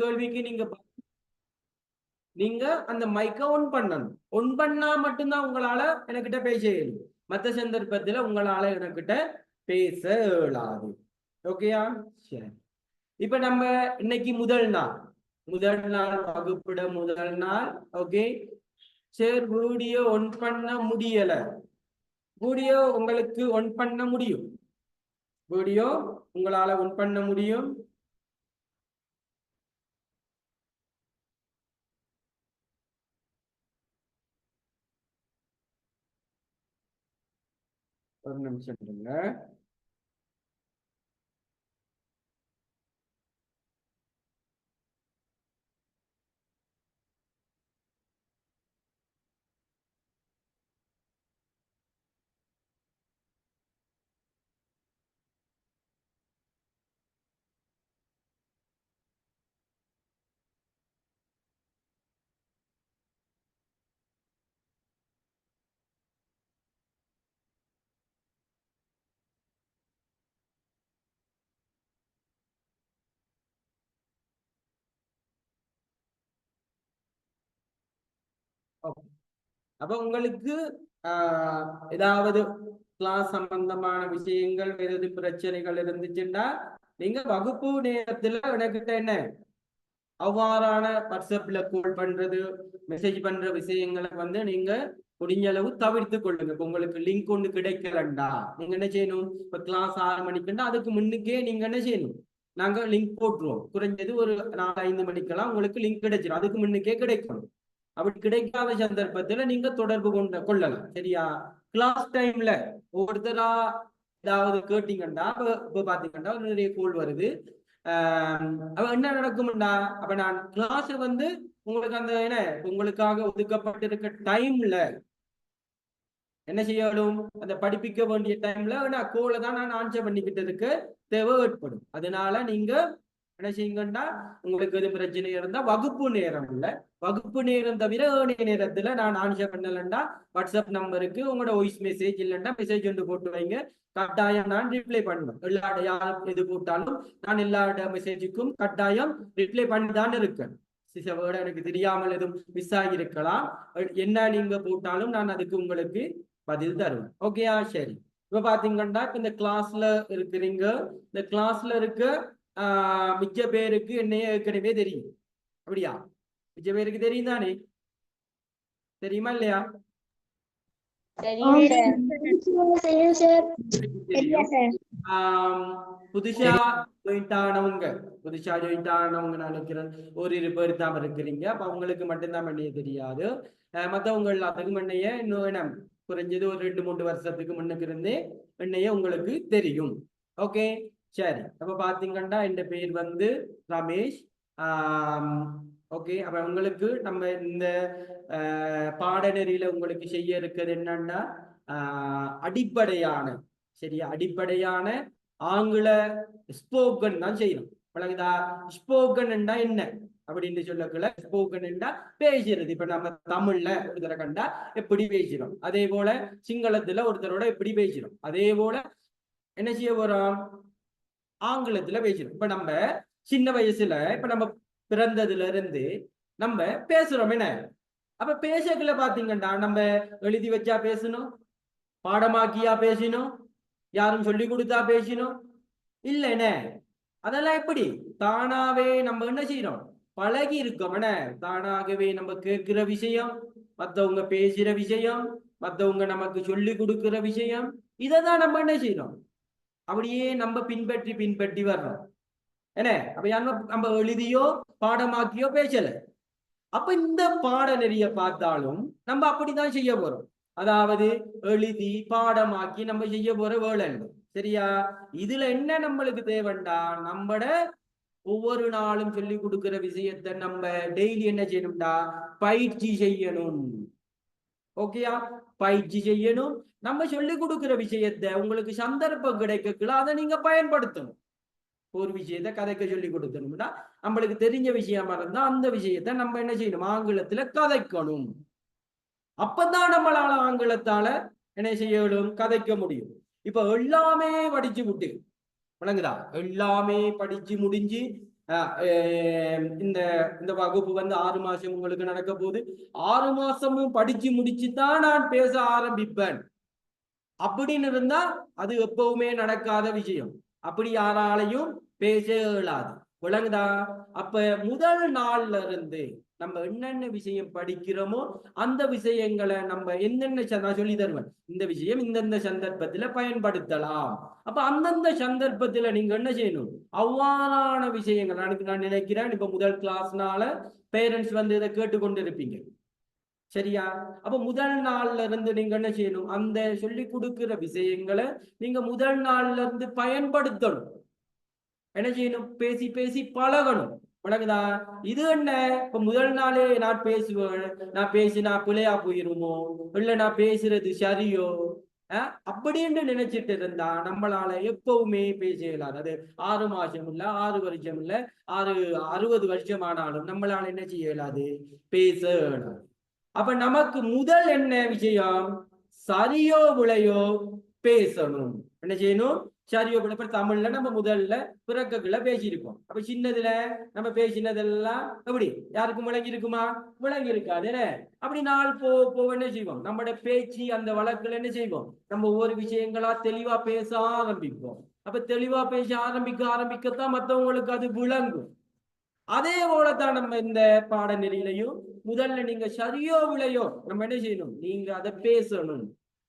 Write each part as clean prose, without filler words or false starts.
கேள்விக்கு நீங்க அந்த மைக்கை ஒன் பண்ணணும். ஒன் பண்ணா மட்டும்தான் உங்களால எனக்கிட்ட பேச இயலும். மற்ற சந்தர்ப்பத்துல உங்களால எனக்கிட்ட பேச இயலாது. ஓகேயா? சரி. இப்ப நம்ம இன்னைக்கு முதல் நாள் வகுப்பிட முதல் நாள். ஓகே, சரி. வீடியோ ஒன் பண்ண முடியல. வீடியோ உங்களுக்கு ஒன் பண்ண முடியும். வீடியோ உங்களால ஒன் பண்ண முடியும். ஒரு நிமிஷம் இருங்க. அப்ப உங்களுக்கு ஏதாவது கிளாஸ் சம்பந்தமான விஷயங்கள், ஏதாவது பிரச்சனைகள் இருந்துச்சுன்னா நீங்க வகுப்பு நேரத்துல எனக்கிட்ட என்ன அவ்வாறான வாட்ஸ்அப்ல கால் பண்றது, மெசேஜ் பண்ற விஷயங்களை நீங்க முடிஞ்ச அளவு தவிர்த்து கொள்ளுங்க. இப்ப உங்களுக்கு லிங்க் ஒன்று கிடைக்கலண்டா நீங்க என்ன செய்யணும்? இப்ப கிளாஸ் 6 மணிக்குண்டா அதுக்கு முன்னுக்கே நீங்க என்ன செய்யணும்? நாங்க லிங்க் போட்டுருவோம். குறைஞ்சது ஒரு 4-5 மணிக்கெல்லாம் உங்களுக்கு லிங்க் கிடைச்சிடும். அதுக்கு முன்னுக்கே கிடைக்கணும். அப்படி கிடைக்காத சந்தர்ப்பத்துல நீங்க தொடர்பு கொள்ளலாம். சரியா? கிளாஸ் டைம்ல ஒவ்வொருத்தரா ஏதாவது கேட்டீங்கன்னா இப்ப பாத்தீங்கன்னா நிறைய கோல் வருது. அப்ப என்ன நடக்கும்டா, அப்ப நான் கிளாஸ் உங்களுக்கு அந்த என்ன உங்களுக்காக ஒதுக்கப்பட்டிருக்க டைம்ல என்ன செய்யணும்? அந்த படிப்பிக்க வேண்டிய டைம்ல நான் கோலை தான் நான் ஆன்சர் பண்ணிக்கிட்டதுக்கு தேவை ஏற்படும். அதனால நீங்க என்ன செய்யுங்கன்னா, உங்களுக்கு எது பிரச்சனை இருந்தா வகுப்பு நேரம் இல்ல, வகுப்பு நேரம் தவிர ஏனைய நேரத்துல நான் ஆன்சர் பண்ணலன்னா வாட்ஸ்அப் நம்பருக்கு உங்களோட வாய்ஸ் மெசேஜ் இல்லைன்னா மெசேஜ் ஒன்று போட்டு வைங்க. கட்டாயம் நான் ரிப்ளை பண்ணுவேன். எல்லாரோட யார் எது போட்டாலும் நான் எல்லாரோட மெசேஜுக்கும் கட்டாயம் ரிப்ளை பண்ணி தான் இருக்கேன். சில எனக்கு தெரியாமல் எதுவும் மிஸ் ஆகியிருக்கலாம். என்ன நீங்க போட்டாலும் நான் அதுக்கு உங்களுக்கு பதில் தருவேன். ஓகேயா? சரி. இப்ப பாத்தீங்கன்னா இந்த கிளாஸ்ல இருக்கிறீங்க. இந்த கிளாஸ்ல இருக்க மிச்ச பேருக்கு என்னைய ஏற்கனவே தெரியும். அப்படியா? மிச்ச பேருக்கு தெரியும் தானே? தெரியுமா இல்லையா? புதுசா ஜாயிண்ட் ஆனவங்க நினைக்கிறேன் ஒரு 2 பேர் தான் இருக்கிறீங்க. அப்ப அவங்களுக்கு மட்டும்தான் பண்ணைய தெரியாது. மற்றவங்க எல்லாத்துக்கும் பண்ணைய இன்னும் குறைஞ்சது ஒரு 2-3 வருஷத்துக்கு முன்னுக்கு இருந்தே என்னைய உங்களுக்கு தெரியும். ஓகே, சரி. அப்ப பாத்தீங்கன்னா என் பேர் ரமேஷ். ஓகே, அப்ப உங்களுக்கு நம்ம இந்த பாடநெறியில உங்களுக்கு செய்ய இருக்கிறது என்னன்னா அடிப்படையான, சரியா, அடிப்படையான ஆங்கில ஸ்போக்கன் தான் செய்யணும். வழங்குதா? ஸ்போக்கன் என்ன அப்படின்னு சொல்லக்குள்ள ஸ்போக்கன் பேசுறது. இப்ப நம்ம தமிழ்ல ஒருத்தரை கண்டா எப்படி பேசுறோம், அதே போல சிங்களத்துல ஒருத்தரோட எப்படி பேசுறோம், அதே போல என்ன செய்ய போறோம்? ஆங்கிலத்துல பேசுறோம். இப்ப நம்ம சின்ன வயசுல இப்ப நம்ம பிறந்ததுல இருந்து நம்ம பேசுறோம். என்ன அப்ப பேசக்குள்ள பாத்தீங்கன்னா நம்ம எழுதி வச்சா பேசணும், பாடமாக்கியா பேசணும், யாரும் சொல்லி கொடுத்தா பேசணும் இல்ல. என்ன அதெல்லாம் எப்படி தானாவே நம்ம என்ன செய்யறோம்? பழகி இருக்கோம். என்ன தானாகவே நம்ம கேட்கிற விஷயம், மத்தவங்க பேசுற விஷயம், மத்தவங்க நமக்கு சொல்லி கொடுக்கிற விஷயம், இதைதான் நம்ம என்ன செய்யறோம்? அப்படியே நம்ம பின்பற்றி பின்பற்றி வர்றோம். என்ன அப்ப நம்ம எழுதியோ பாடமாக்கியோ பேசல. அப்ப இந்த பாடநெறிய பார்த்தாலும் நம்ம அப்படிதான் செய்ய போறோம். அதாவது எழுதி பாடமாக்கி நம்ம செய்ய போற வேலை. சரியா? இதுல என்ன நம்மளுக்கு தேவைண்டா, நம்மட ஒவ்வொரு நாளும் சொல்லி கொடுக்கிற விஷயத்த நம்ம டெய்லி என்ன செய்யணும்டா, பயிற்சி செய்யணும். ஓகேயா? பயிற்சி செய்யணும். நம்ம சொல்லி கொடுக்கிற விஷயத்த உங்களுக்கு சந்தர்ப்பம் கிடைக்கல அதை நீங்க பயன்படுத்தணும். ஒரு விஷயத்த கதைக்க சொல்லி கொடுக்கணும்னா நம்மளுக்கு தெரிஞ்ச விஷயமா இருந்தா அந்த விஷயத்த நம்ம என்ன செய்யணும்? ஆங்கிலத்துல கதைக்கணும். அப்பதான் நம்மளால ஆங்கிலத்தால என்ன செய்யணும்? கதைக்க முடியும். இப்ப எல்லாமே படிச்சு விட்டு வழங்குதா, எல்லாமே படிச்சு முடிஞ்சு இந்த இந்த வகுப்பு வந்து 6 மாசம் உங்களுக்கு நடக்க போகுது. 6 மாசமும் படிச்சு முடிச்சுதான் நான் பேச ஆரம்பிப்பேன் அப்படின்னு இருந்தா அது எப்பவுமே நடக்காத விஷயம். அப்படி யாராலையும் பேச இயலாது. விளங்குதா? அப்ப முதல் நாள்ல இருந்து நம்ம என்னென்ன விஷயம் படிக்கிறோமோ அந்த விஷயங்களை நம்ம என்னென்ன நான் சொல்லி தருவேன். இந்த விஷயம் இந்தந்த சந்தர்ப்பத்துல பயன்படுத்தலாம். அப்ப அந்தந்த சந்தர்ப்பத்துல நீங்க என்ன செய்யணும்? அவ்வாறான விஷயங்கள் நான் நினைக்கிறேன். இப்ப முதல் கிளாஸ்னால பேரண்ட்ஸ் வந்து இதை கேட்டுக்கொண்டு இருப்பீங்க. சரியா? அப்ப முதல் நாள்ல இருந்து நீங்க என்ன செய்யணும்? அந்த சொல்லி கொடுக்கிற விஷயங்களை நீங்க முதல் நாள்ல இருந்து பயன்படுத்தணும். என்ன செய்யணும்? பேசி பேசி பழகணும். பழகுதா? இது என்ன? இப்ப முதல் நாளே நான் பேசுவேன், நான் பேசினா பிழையா போயிருமோ, இல்ல நான் பேசுறது சரியோ அப்படின்னு நினைச்சிட்டு இருந்தா நம்மளால எப்பவுமே பேச இயலாது. அது 6 மாசம் இல்ல, 6 வருஷம் இல்ல, 60 வருஷம் ஆனாலும் நம்மளால என்ன செய்ய இயலாது? பேச இயலாது. அப்ப நமக்கு முதல் என்ன விஷயம்? சரியோ விளையோ பேசணும். என்ன செய்யணும்? சரியோ விளையோ. இப்ப தமிழ்ல நம்ம முதல்ல பிறக்கக்குள்ள பேசியிருப்போம். அப்ப சின்னதுல நம்ம பேசினதெல்லாம் எப்படி யாருக்கும் விளங்கி இருக்குமா? விளங்கி இருக்காது. என்ன அப்படி நாள் போக என்ன செய்வோம்? நம்மளோட பேச்சு அந்த வழக்குல என்ன செய்வோம்? நம்ம ஒவ்வொரு விஷயங்களா தெளிவா பேச ஆரம்பிப்போம். அப்ப தெளிவா பேச ஆரம்பிக்கத்தான் மற்றவங்களுக்கு அது விளங்கும். அதே போலதான் நம்ம இந்த பாடநெறியிலையும் முதல்ல நீங்க சரியோ விளையோ நம்ம என்ன செய்யணும்? நீங்க அதை பேசணும்.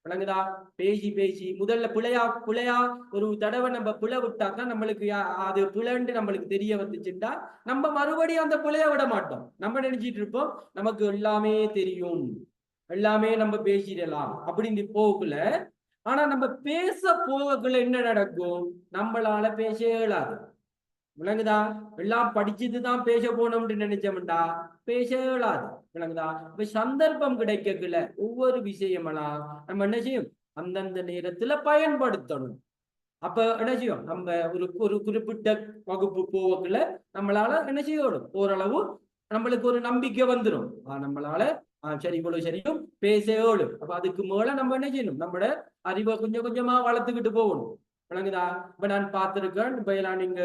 விளங்குதா? பேசி பேசி முதல்ல பிழையா ஒரு தடவை நம்ம பிழை விட்டாக்கா நம்மளுக்கு அது பிழைன்னு நம்மளுக்கு தெரிய வந்துச்சுட்டா நம்ம மறுபடியும் அந்த பிழைய விட மாட்டோம். நம்ம நினைச்சிட்டு இருப்போம் நமக்கு எல்லாமே தெரியும், எல்லாமே நம்ம பேசிடலாம் அப்படின்னு போகல. ஆனா நம்ம பேச போகக்குள்ள என்ன நடக்கும்? நம்மளால பேச இயலாது. விளங்குதா? எல்லாம் படிச்சுட்டுதான் பேச போனோம்னு நினைச்சோம்டா பேச இயலாது. விளங்குதா? இப்ப சந்தர்ப்பம் கிடைக்கல ஒவ்வொரு விஷயமெல்லாம் நம்ம என்ன செய்யும்? அந்தந்த நேரத்துல பயன்படுத்தணும். அப்ப என்ன செய்யும்? நம்ம ஒரு குறிப்பிட்ட வகுப்பு போவக்குள்ள நம்மளால என்ன செய்யணும்? ஓரளவு நம்மளுக்கு ஒரு நம்பிக்கை வந்துடும். நம்மளால சரி இவ்வளவு சரியும் பேசோடும். அப்ப அதுக்கு மேல நம்ம என்ன செய்யணும்? நம்மளோட அறிவை கொஞ்சம் கொஞ்சமா வளர்த்துக்கிட்டு போகணும். விளங்குதா? இப்ப நான் பார்த்திருக்கேன். இப்ப எல்லாம் நீங்க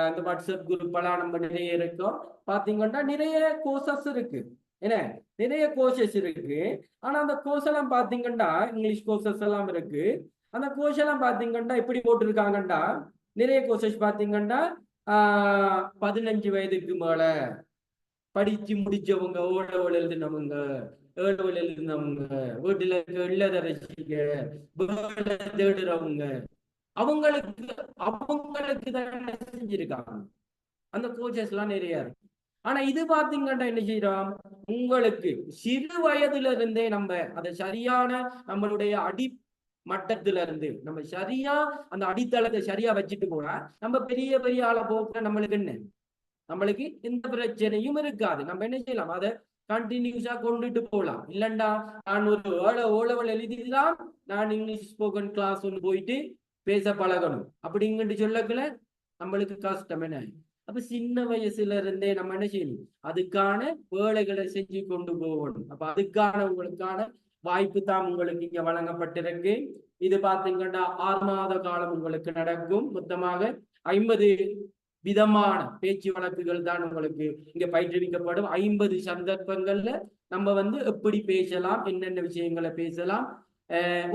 இந்த வாட்ஸ்அப் குரூப் எல்லாம் நம்ம நிறைய இருக்கோம். பாத்தீங்கன்னா நிறைய கோர்சஸ் இருக்கு. என்ன நிறைய கோர்சஸ் இருக்கு. ஆனா அந்த கோர்ஸ் எல்லாம் பாத்தீங்கன்னா இங்கிலீஷ் கோர்சஸ் எல்லாம் இருக்கு. அந்த கோர்ஸ் எல்லாம் பாத்தீங்கன்னா எப்படி போட்டிருக்காங்கன்னா நிறைய கோர்சஸ் பாத்தீங்கன்னா 15 வயதுக்கு மேல படிச்சு முடிச்சவங்க, ஓடவள் எழுதினவங்க, ஏழவள் எழுதினவங்க, வீட்டுல இல்லதரசிங்க, வேலை தேடுறவங்க, அவங்களுக்கு அவங்களுக்கு தான் செஞ்சிருக்காங்க. அந்த கோச்சஸ் எல்லாம் நிறைய இருக்கு. ஆனா இது பாத்தீங்கன்னா என்ன செய்யறோம்? உங்களுக்கு சிறு வயதுல இருந்தே நம்ம அதை சரியான நம்மளுடைய மட்டத்துல இருந்து நம்ம சரியா அந்த அடித்தளத்தை சரியா வச்சுட்டு போனா நம்ம பெரிய பெரிய ஆளை போக்க நம்மளுக்கு என்ன? நம்மளுக்கு எந்த பிரச்சனையும் இருக்காது. நம்ம என்ன செய்யலாம்? அதை கண்டினியூஸா கொண்டுட்டு போகலாம். இல்லண்டா நான் ஒரு ஓலவல் எழுதிடலாம், நான் இங்கிலீஷ் ஸ்போக்கன் கிளாஸ் ஒன்று போயிட்டு பேச பழகணும் அப்படிங்கிட்டு சொல்லக்குள்ள நம்மளுக்கு கஷ்டம். என்ன அப்ப சின்ன வயசுல இருந்தே நம்ம என்ன செய்யணும்? அதுக்கான வேலைகளை செஞ்சு கொண்டு போகணும். அப்ப அதுக்கான உங்களுக்கான வாய்ப்பு தான் உங்களுக்கு இங்க வழங்கப்பட்டிருக்கு. இது பாத்தீங்கன்னா 6 மாத காலம் உங்களுக்கு நடக்கும். மொத்தமாக 50 விதமான பேச்சு வழக்குகள் தான் உங்களுக்கு இங்க பயிற்றுவிக்கப்படும். 50 சந்தர்ப்பங்கள்ல நம்ம வந்து எப்படி பேசலாம், என்னென்ன விஷயங்களை பேசலாம்,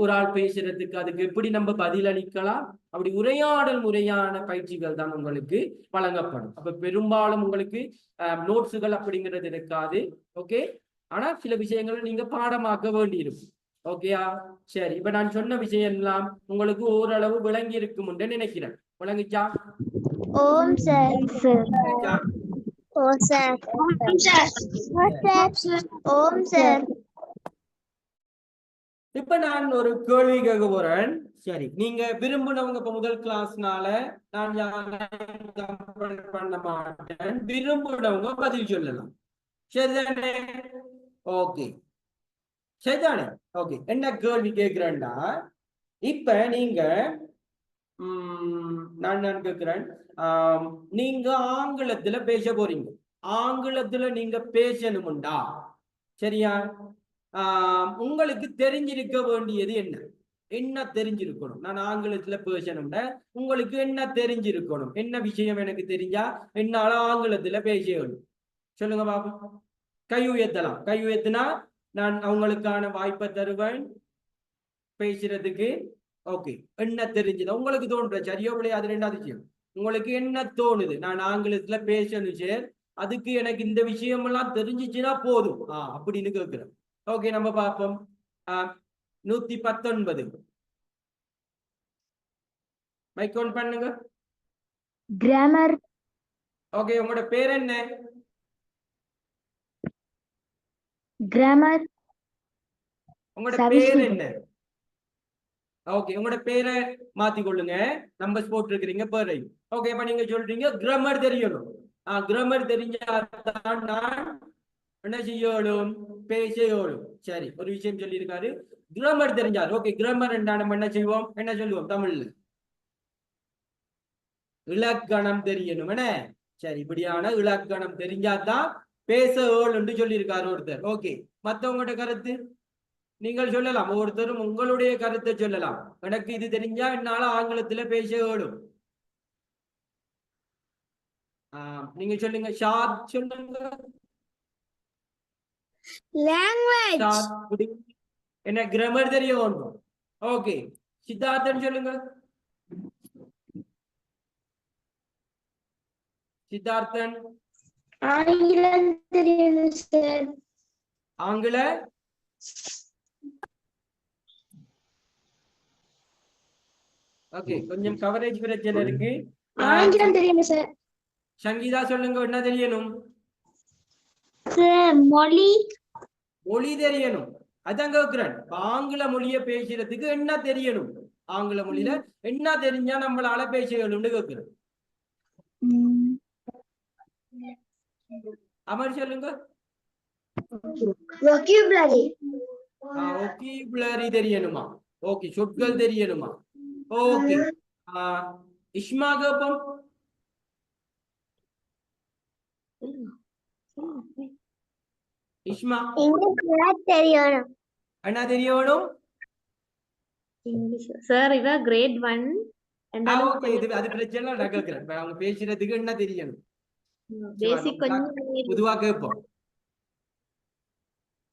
ஒரு ஆள் பேசுறதுக்கு அதுக்கு எப்படி நம்ம பதில் அளிக்கலாம், அப்படி உரையாடல் முறையான பயிற்சிகள் தான் உங்களுக்கு வழங்கப்படும். அப்ப பெரும்பாலும் உங்களுக்கு நோட்ஸுகள் அப்படிங்கிறது இருக்காது. ஓகே, ஆனா சில விஷயங்களை நீங்க பாடமாக்க வேண்டி இருக்கும். ஓகேயா? சரி, இப்ப நான் சொன்ன விஷயம் எல்லாம் உங்களுக்கு ஓரளவு விளங்கி இருக்கும் என்று நினைக்கிறேன். விளங்குச்சா? ஓம் சார். ஓம் சார். ஓம் சார். இப்ப நான் ஒரு கேள்வி கேட்க போறேன். சரி, நீங்க விரும்பினவங்க இப்ப முதல் கிளாஸ்னால நான் பண்ண மாட்டேன். விரும்பினவங்க பதில் சொல்லலாம். சரிதானே? ஓகே, சரிதானே? ஓகே, என்ன கேள்வி கேட்கிறேன்டா, இப்ப நீங்க நான் கேட்கிறேன், நீங்க ஆங்கிலத்துல பேச போறீங்க. ஆங்கிலத்துல நீங்க பேசணும்டா, சரியா? உங்களுக்கு தெரிஞ்சிருக்க வேண்டியது என்ன? என்ன தெரிஞ்சிருக்கணும். நான் ஆங்கிலத்துல பேசணும்னா உங்களுக்கு என்ன தெரிஞ்சிருக்கணும், என்ன விஷயம் எனக்கு தெரிஞ்சா என்னால ஆங்கிலத்துல பேசணும். சொல்லுங்க பாப்போம். கை உயர்த்தலாம். கை உயர்த்தினா நான் அவங்களுக்கான வாய்ப்பை தருவேன் பேசுறதுக்கு. ஓகே. என்ன தெரிஞ்சது உங்களுக்கு தோன்ற சரியோ இல்லையா, அது ரெண்டாவது விஷயம். உங்களுக்கு என்ன தோணுது நான் ஆங்கிலத்துல பேசணும் சார், அதுக்கு எனக்கு இந்த விஷயம் எல்லாம் தெரிஞ்சிச்சுன்னா போதும் அப்படின்னு கேட்கிறேன். ஓகே, நம்ம பார்ப்போம். 119 மைக் ஆன் பண்ணுங்க. grammar, ஓகே, உங்களோட பேர் என்ன? grammar, உங்களோட பேர் Savishree. என்ன? ஓகே, உங்களோட பேரை மாத்திக்கொள்ளுங்க. நம்பர்ஸ் போட்டிருக்கிறீங்க பேரை. ஓகே, இப்ப நீங்க சொல்றீங்க கிராமர் தெரியணும். கிராமர் தெரிஞ்சாதான் நான் என்ன செய்யணும், பேசணும். சரி, ஒரு விஷயம் சொல்லியிருக்காரு, கிராமர் தெரிஞ்சார். ஓகே, கிராமர் என்றா நம்ம என்ன செய்வோம், என்ன சொல்லுவோம் தமிழ்ல? இலக்கணம் தெரியணும் என்ன? சரி, இப்படியான இலக்கணம் தெரிஞ்சாதான் பேச என்று சொல்லியிருக்காரு ஒருத்தர். ஓகே, மத்தவங்களோட கருத்து நீங்கள் சொல்லலாம். ஒவ்வொருத்தரும் உங்களுடைய கருத்தை சொல்லலாம். எனக்கு இது தெரிஞ்சா என்னால ஆங்கிலத்துல பேச வேணும். நீங்க சொல்லுங்க. ஷாத் சொல்லுங்க. language, ஷாத் என்ன கிராமர் தெரிய வேண்டும். ஓகே, சித்தார்த்தன் சொல்லுங்க. சித்தார்த்தன் ஆங்கிலம் தெரியணும் சார். ஆங்கில ஓகே, கொஞ்சம் கவரேஜ் பிரச்சனை இருக்கு. ஆங்கிலம் தெரியணும் சார். சங்கீதா சொல்லுங்க, என்ன தெரியணும்? சார் மொழி, மொழி தெரியணும். அதான் கேட்கிறேன். ஆங்கில மொழியை பேசுறதுக்கு என்ன தெரியணும்? ஆங்கில மொழியில என்ன தெரிஞ்சா நம்மளால பேசணும்னு கேட்கிறேன். அமர் சொல்லுங்க. vocabulary, ஒகேபுலரி தெரியணுமா? ஓகே, சொற்கள் தெரியணுமா? ஓகே. இஷ்மா கேப்பம். இஷ்மா இங்கிலீஷ் தெரியணும். என்ன தெரியணும்? English sir. இவ கிரேட் 1 ரெண்டாலும் ஓகே, இது அது பிரச்சனை இல்லை, நான் கேட்கிறேன். இப்ப அவங்க பேசுறதுக்கு என்ன தெரியணும்? பேசிக் கொஞ்சம் பொதுவா கேட்போம்.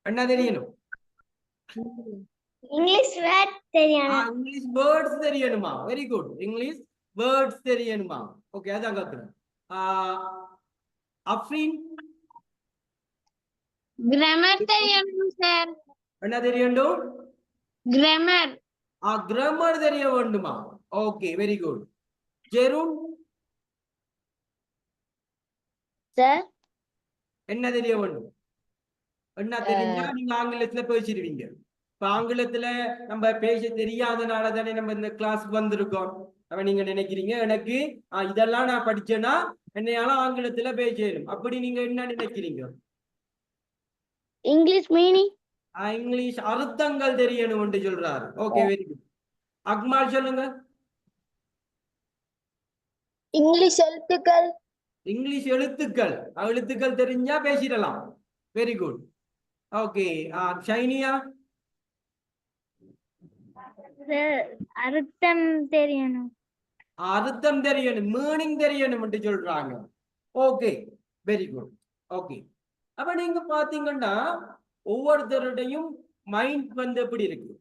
என்ன தெரியணும்? இங்கிலீஷ் வேர்ட் தெரியணும். இங்கிலீஷ் வேர்ட்ஸ் தெரியணுமா? Very good. இங்கிலீஷ் வேர்ட்ஸ் தெரியணுமா? ஓகே, அதான் கேட்கிறேன். அஃப்ரீன் கிராமர் தெரியணும் சார். என்ன தெரியணும்? கிராமர் கிராமர் தெரிய வேண்டுமா? Okay, very good. ஜெரூன் சார். என்ன தெரிய வேண்டும்? என்ன தெரிஞ்சா நீங்க ஆங்கிலத்துல பேசிடுவீங்க. இப்ப ஆங்கிலத்துல நம்ம பேச தெரியாதனால தானே நம்ம இந்த கிளாஸ்க்கு வந்திருக்கோம். அப்ப நீங்க நினைக்கிறீங்க எனக்கு இதெல்லாம் நான் படிச்சேன்னா என்னையால ஆங்கிலத்துல பேசணும், அப்படி நீங்க என்ன நினைக்கிறீங்க? இங்கிலீஷ் மீனிங், இங்கிலீஷ் அர்த்தங்கள் தெரியணும் என்று சொல்றாரு. Okay, very good. அக்மால் சொல்லுங்க. இங்கிலீஷ் எழுத்துக்கள், இங்கிலீஷ் எழுத்துக்கள். எழுத்துக்கள் தெரிஞ்சா பேசிடலாம். Very good. ஓகே. ஷைனியா அர்த்தம் தெரியணும். அர்த்தம் தெரியணும், மீனிங் தெரியணும் என்று சொல்றாங்க. Okay, very good. ஓகே, அப்ப நீங்க பாத்தீங்கன்னா ஒவ்வொருத்தருடையும் மைண்ட் வந்து எப்படி இருக்கு,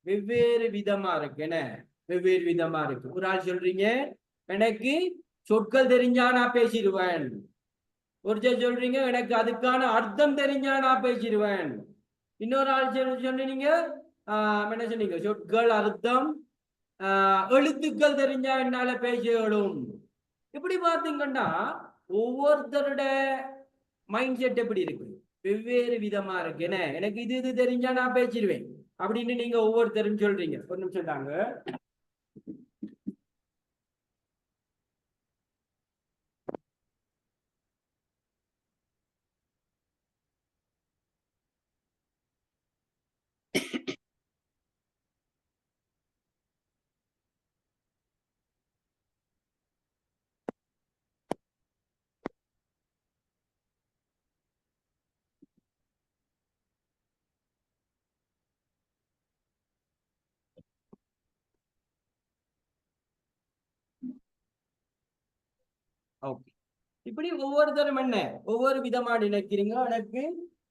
வெவ்வேறு விதமா இருக்கு. என்ன வெவ்வேறு விதமா இருக்கு. ஒரு ஆள் சொல்றீங்க எனக்கு சொற்கள் தெரிஞ்சா நான் பேசிடுவேன். ஒரு சொல்றீங்க எனக்கு அதுக்கான அர்த்தம் தெரிஞ்சா நான் பேசிடுவேன். இன்னொரு ஆள் சொன்னீங்க என்ன சொன்னீங்க, சொற்கள் அர்த்தம் எழுத்துக்கள் தெரிஞ்சா என்னால பேசணும். இப்படி பாத்தீங்கன்னா ஒவ்வொருத்தரோட மைண்ட் செட் எப்படி இருக்கு, வெவ்வேறு விதமா இருக்கு. என்ன எனக்கு இது தெரிஞ்சா நான் பேசிடுவேன் அப்படின்னு நீங்க ஒவ்வொருத்தரும் சொல்றீங்க. ஒரு நிமிஷம் தாங்க. ஓகே. இப்படி ஒவ்வொருத்தரும் என்ன ஒவ்வொரு விதமா நினைக்கிறீங்க. எனக்கு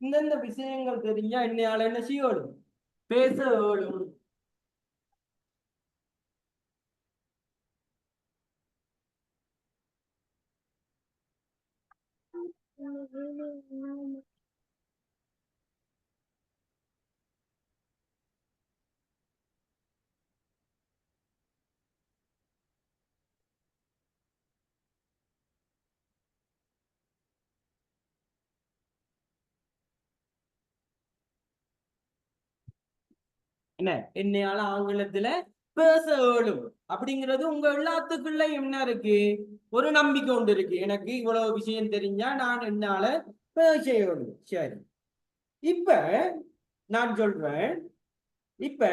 இந்தந்த விஷயங்கள் தெரிஞ்சா என்னையால என்ன செய்யணும், பேச ஓடும். என்ன என்னையால ஆங்கிலத்துல பேச இயலும் அப்படிங்கிறது உங்க எல்லாத்துக்குள்ள என்ன இருக்கு, ஒரு நம்பிக்கை ஒன்று இருக்கு. எனக்கு இவ்வளவு விஷயம் தெரிஞ்சா நான் என்னால பேச இயலும். சரி, இப்ப நான் சொல்றேன். இப்ப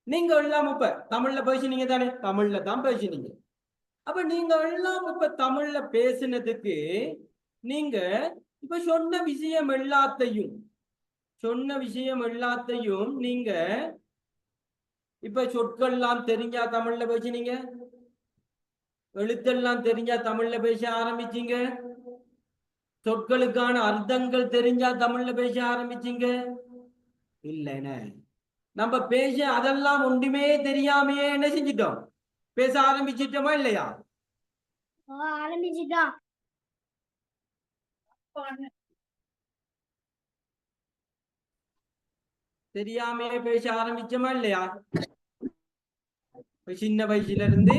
நீங்க எல்லாம் இப்ப தமிழ்ல பேசினீங்க தானே, தமிழ்ல தான் பேசினீங்க. அப்ப நீங்க எல்லாம் இப்ப தமிழ்ல பேசினதுக்கு நீங்க இப்ப சொன்ன விஷயம் எல்லாத்தையும் நீங்க இப்ப சொற்கள்லாம் தெரிஞ்சா தமிழ்ல பேசினீங்க, எழுத்தெல்லாம் தெரிஞ்சா தமிழ்ல பேச ஆரம்பிச்சீங்க, சொற்களுக்கான அர்த்தங்கள் தெரிஞ்சா தமிழ்ல பேச ஆரம்பிச்சீங்க. இல்லைன்னு நம்ம பேச அதெல்லாம் ஒன்றுமே தெரியாமையே என்ன செஞ்சிட்டோம், பேச ஆரம்பிச்சிட்டோமா இல்லையா? ஆரம்பிச்சுட்டோம். தெரியாமையே பேச ஆரம்பிச்சோமா இல்லையா? சின்ன வயசுல இருந்து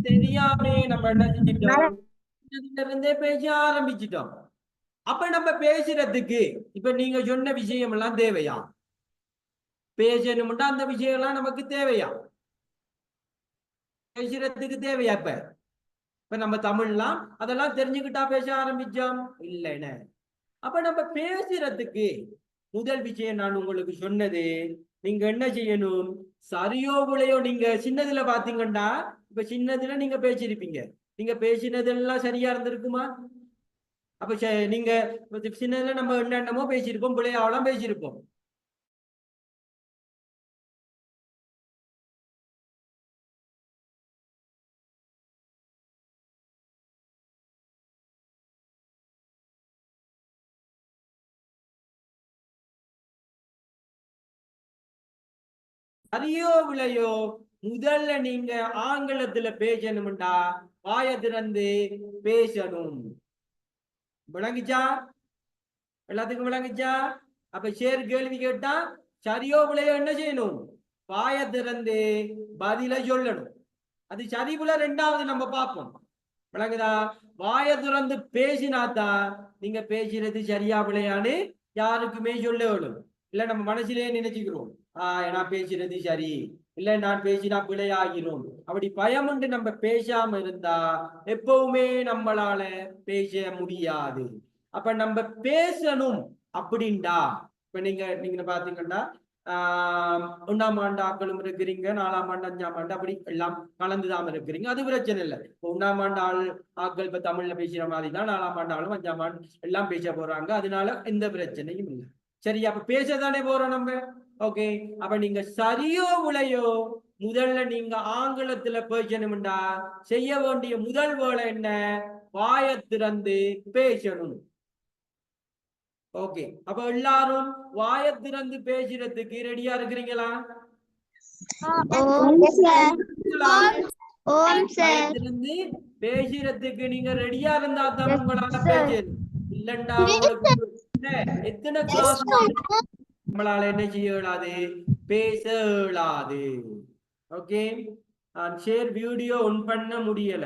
தெரியாமே நம்ம என்ன செஞ்சிட்டோம், இருந்தே பேச ஆரம்பிச்சிட்டோம். அப்ப நம்ம பேசுறதுக்கு இப்ப நீங்க சொன்ன விஷயம் எல்லாம் தேவையா? பேசணும்னா அந்த விஷயம் எல்லாம் நமக்கு தேவையா? பேசுறதுக்கு தேவையா? இப்ப நம்ம தமிழ்லாம் அதெல்லாம் தெரிஞ்சுக்கிட்டா பேச ஆரம்பிச்சோம் இல்லைன்னு. அப்ப நம்ம பேசுறதுக்கு முதல் விஷயம் நான் உங்களுக்கு சொன்னது, நீங்க என்ன செய்யணும், சரியோ விளையோ நீங்க சின்னதுல பாத்தீங்கன்னா, இப்ப சின்னதுல நீங்க பேசிருப்பீங்க, நீங்க பேசினதெல்லாம் சரியா இருந்திருக்குமா? அப்ப நீங்க சின்னதுல நம்ம என்னென்னமோ பேசியிருப்போம், பிள்ளையாவெல்லாம் பேசியிருப்போம். சரியோ விளையோ முதல்ல நீங்க ஆங்கிலத்துல பேசணும்டா வாய திறந்து பேசணும். விளங்குச்சா? எல்லாத்துக்கும் விளங்குச்சா? அப்ப சேர் கேள்வி கேட்டா சரியோ விளையோ என்ன செய்யணும், வாய திறந்து பதில சொல்லணும். அது சரி விழ ரெண்டாவது நம்ம பார்ப்போம். விளங்குதா? வாய திறந்து பேசினாதான் நீங்க பேசுறது சரியா விளையான்னு யாருக்குமே சொல்ல வேணும். இல்ல நம்ம மனசுலயே நினைச்சுக்கிறோம், நான் பேசுறது சரி, இல்ல நான் பேசினா பிழையாகிறோம். அப்படி பயமுண்டு நம்ம பேசாம இருந்தா எப்பவுமே நம்மளால பேச முடியாது. அப்ப நம்ம பேசணும் அப்படின்டா, இப்ப நீங்க பாத்தீங்கன்னா ஒன்னாம் ஆண்டு ஆக்களும் இருக்கிறீங்க, 4ஆம் ஆண்டு 5ஆம் ஆண்டு அப்படி எல்லாம் கலந்துதான் இருக்கிறீங்க. அது பிரச்சனை இல்லை. ஒன்னாம் ஆண்டு ஆக்கள் இப்ப தமிழ்ல பேசுற மாதிரி தான் 4ஆம் ஆண்டு ஆளும் 5ஆம் ஆண்டு எல்லாம் பேச போறாங்க. அதனால எந்த பிரச்சனையும் இல்லை. சரி, அப்ப பேசத்தானே போறோம் நம்ம. ஓகே, அப்ப நீங்க சரியோ விளையோ முதல்ல நீங்க ஆங்கிலத்துல பேசணும்டா செய்ய வேண்டிய முதல் வேலை என்ன, வாய திறந்து பேசணும். ஓகே, அப்ப எல்லாரும் வாய திறந்து பேசுறதுக்கு ரெடியா இருக்கிறீங்களா? திறந்து பேசுறதுக்கு நீங்க ரெடியா இருந்தா தான் உங்களால பேசணும். இல்லண்டா உங்களுக்கு எத்தனை கிளாஸ் நம்மளால என்ன செய்ய இயலாது, பேச இயலாது. ஓகே, ஷேர் வீடியோ ஒன் பண்ண முடியல,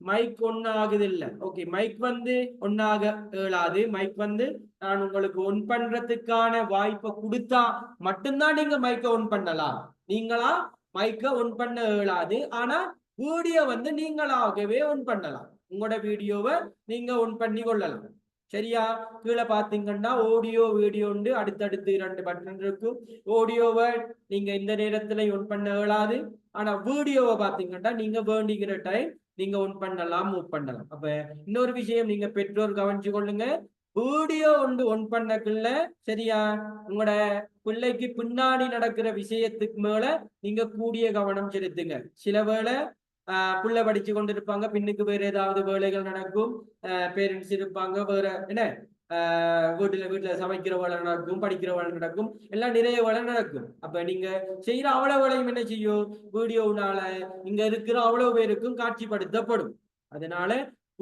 மைக் ஒன்னு ஆகுது இல்ல. ஓகே, மைக் வந்து ஒன்னாக இயலாது. மைக் வந்து நான் உங்களுக்கு ஒன் பண்றதுக்கான வாய்ப்பை கொடுத்தா மட்டும்தான் நீங்க மைக்க ஒன் பண்ணலாம். நீங்களா மைக்க ஒன் பண்ண இயலாது. ஆனா வீடியோ வந்து நீங்களாகவே ஒன் பண்ணலாம். உங்களோட வீடியோவை நீங்க ஒன் பண்ணி கொள்ளலாம். சரியா? கீழே பாத்தீங்கன்னா ஆடியோ வீடியோ உண்டு, அடுத்தடுத்து 2 பட்டன் இருக்கும். ஆடியோவை நீங்க இந்த நேரத்துல ஒன் பண்ண இயலாது. ஆனா வீடியோவை பாத்தீங்கன்னா நீங்க வேண்டிக்கிற டைம் நீங்க ஒன் பண்ணலாம், மூவ் பண்ணலாம். அப்ப இன்னொரு விஷயம் நீங்க பெற்றோர் கவனிச்சு கொள்ளுங்க, வீடியோ ஒன் பண்ணக்குள்ள சரியா உங்களோட பிள்ளைக்கு பின்னாடி நடக்கிற விஷயத்துக்கு மேல நீங்க கூடிய கவனம் செலுத்துங்க. சில வேளை புள்ள படிச்சு கொண்டிருப்பாங்க, பின்னுக்கு வேற ஏதாவது வேலைகள் நடக்கும், பேரண்ட்ஸ் இருப்பாங்க, வேற என்ன வீட்டுல சமைக்கிற வேலை நடக்கும், படிக்கிற வேலை நடக்கும், எல்லாம் நிறைய வேலை நடக்கும். அப்ப நீங்க செய்யற அவ்வளவு வேலையும் என்ன செய்யும், வீடியோனால இங்க இருக்கிற அவ்வளவு பேருக்கும் காட்சிப்படுத்தப்படும். அதனால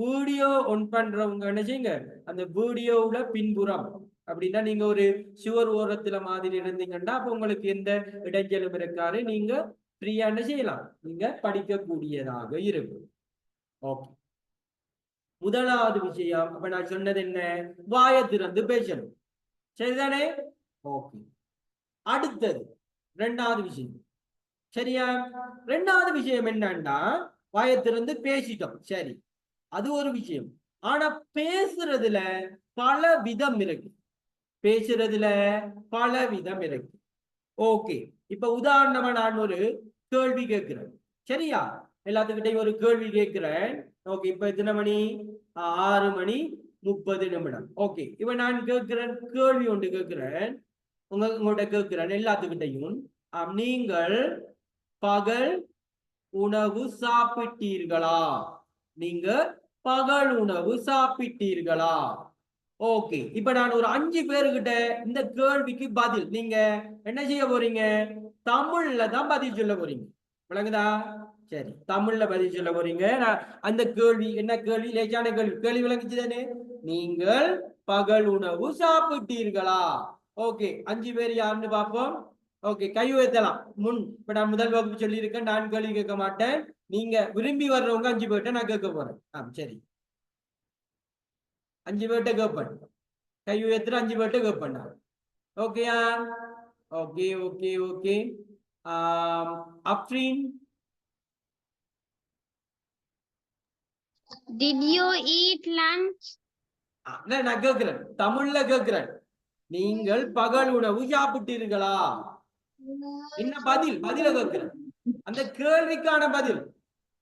வீடியோ ஒன் பண்றவங்க என்ன செய்யுங்க, அந்த வீடியோவுல பின்புறம் அப்படின்னா நீங்க ஒரு சுவர் ஓரத்துல மாதிரி இருந்தீங்கன்னா அப்ப உங்களுக்கு எந்த இடைஞ்சலும் இருக்காரு, நீங்க ஃப்ரீயா என்ன செய்யலாம், நீங்க படிக்கக்கூடியதாக இருக்கும். ஓகே, முதலாவது விஷயம் அப்ப நான் சொன்னது என்ன, வாயை திறந்து பேசணும். சரிதானே? ஓகே, அடுத்தது ரெண்டாவது விஷயம். சரியா? ரெண்டாவது விஷயம் என்னன்னா, வாயை திறந்து பேசிட்டோம், சரி, அது ஒரு விஷயம். ஆனா பேசுறதுல பல விதம் இருக்கு. பேசுறதுல பல விதம் இருக்கு. ஓகே, இப்ப உதாரணமா நான் ஒரு கேள்வி கேட்கிறேன். சரியா? எல்லாத்துக்கிட்டையும் ஒரு கேள்வி கேட்கிறேன். ஓகே, இப்ப எத்தனை மணி? 6:30. ஓகே, இப்ப நான் கேட்கிறேன், கேள்வி ஒன்று கேட்கிறேன், உங்கள்கிட்ட கேட்கிறேன் எல்லாத்துக்கிட்டையும். நீங்கள் பகல் உணவு சாப்பிட்டீர்களா? நீங்க பகல் உணவு சாப்பிட்டீர்களா? ஓகே, இப்ப நான் ஒரு 5 பேருகிட்ட இந்த கேள்விக்கு பதில் நீங்க என்ன செய்ய போறீங்க, தமிழ்ல தான் பதில் சொல்ல போறீங்க. விளங்குதா? சரி, தமிழ்ல பதில் சொல்ல போறீங்க. அந்த கேள்வி என்ன கேள்வி, லேசான கேள்வி. கேள்வி விளங்குச்சு தானே? நீங்கள் பகல் உணவு சாப்பிட்டீர்களா? ஓகே, 5 பேர் யாருன்னு பார்ப்போம். ஓகே, கை உயர்த்தலாம் முன். இப்ப நான் முதல் வகுப்பு சொல்லி இருக்கேன், நான் கேள்வி கேட்க மாட்டேன். நீங்க விரும்பி வர்றவங்க 5 பேர்ட்ட நான் கேட்க போறேன். சரி, 5 பேர்ட்ட கேட்பேன். கை உயர்த்துற 5 பேர்ட்ட கேட்பேன். ஓகேயா? Okay okay okay. Afreen, Did you eat lunch? நான் கேட்கிறேன், தமிழ்ல கேட்கிறேன். நீங்கள் பகல் உணவு சாப்பிட்டீர்களா? என்ன பதில்? பதில கேட்கிறேன், அந்த கேள்விக்கான பதில்.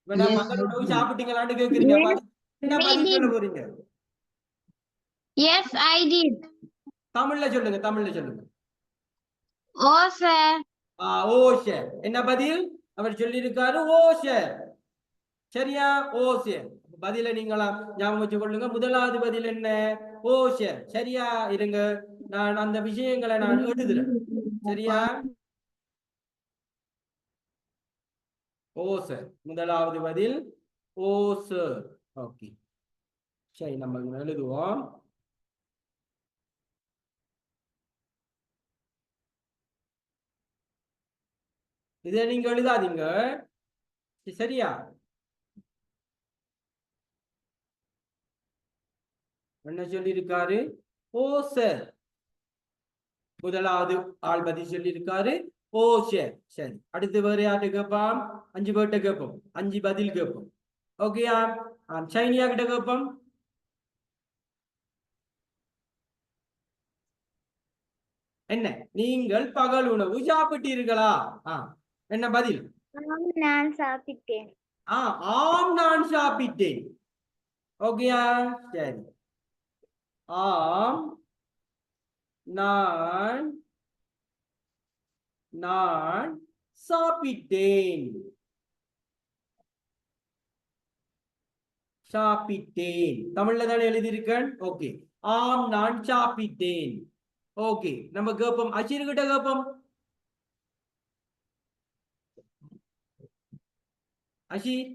பகல் உணவு சாப்பிட்டீங்களான்னு கேட்கிறீங்க, என்ன பதில் சொல்ல போறீங்க? Yes, I did. தமிழ்ல சொல்லுங்க, தமிழ்ல சொல்லுங்க. Oh, sir. ஓ சார். என்ன பதில்? அவர் சொல்லியிருக்காரு ஓ சார். சரியா? ஓ சார். பதில நீங்களா ஞாபகம் வச்சு கொள்ளுங்க. முதலாவது பதில் என்ன? ஓ சார். சரியா? இருங்க, நான் அந்த விஷயங்களை நான் எழுதுறேன். சரியா? ஓ சார், முதலாவது பதில் ஓ சார். ஓகே, சரி, நம்ம எழுதுவோம். இதை நீங்க எழுதாதீங்க, சரியா? என்ன சொல்லி இருக்காரு? ஓ சார். முதலாவது ஆள் பதில் சொல்லி இருக்காரு ஓ சார். சரி, அடுத்து வேற யார்கிட்ட கேட்பான்? 5 பேர்ட்ட கேட்போம், 5 பதில் கேட்போம். ஓகேயா? சைனியா கிட்ட கேட்போம். என்ன, நீங்கள் பகல் உணவு சாப்பிட்டீர்களா? என்ன பதில்? நான் சாப்பிட்டேன். ஆம், நான் சாப்பிட்டேன். ஓகேயா? சரி, ஆம், நான் சாப்பிட்டேன். சாப்பிட்டேன் தமிழ்ல தானே எழுதியிருக்கேன். ஓகே, ஆம், நான் சாப்பிட்டேன். ஓகே, நம்ம கேட்போம், அஷீர் கிட்ட கேட்போம். அஷீர்,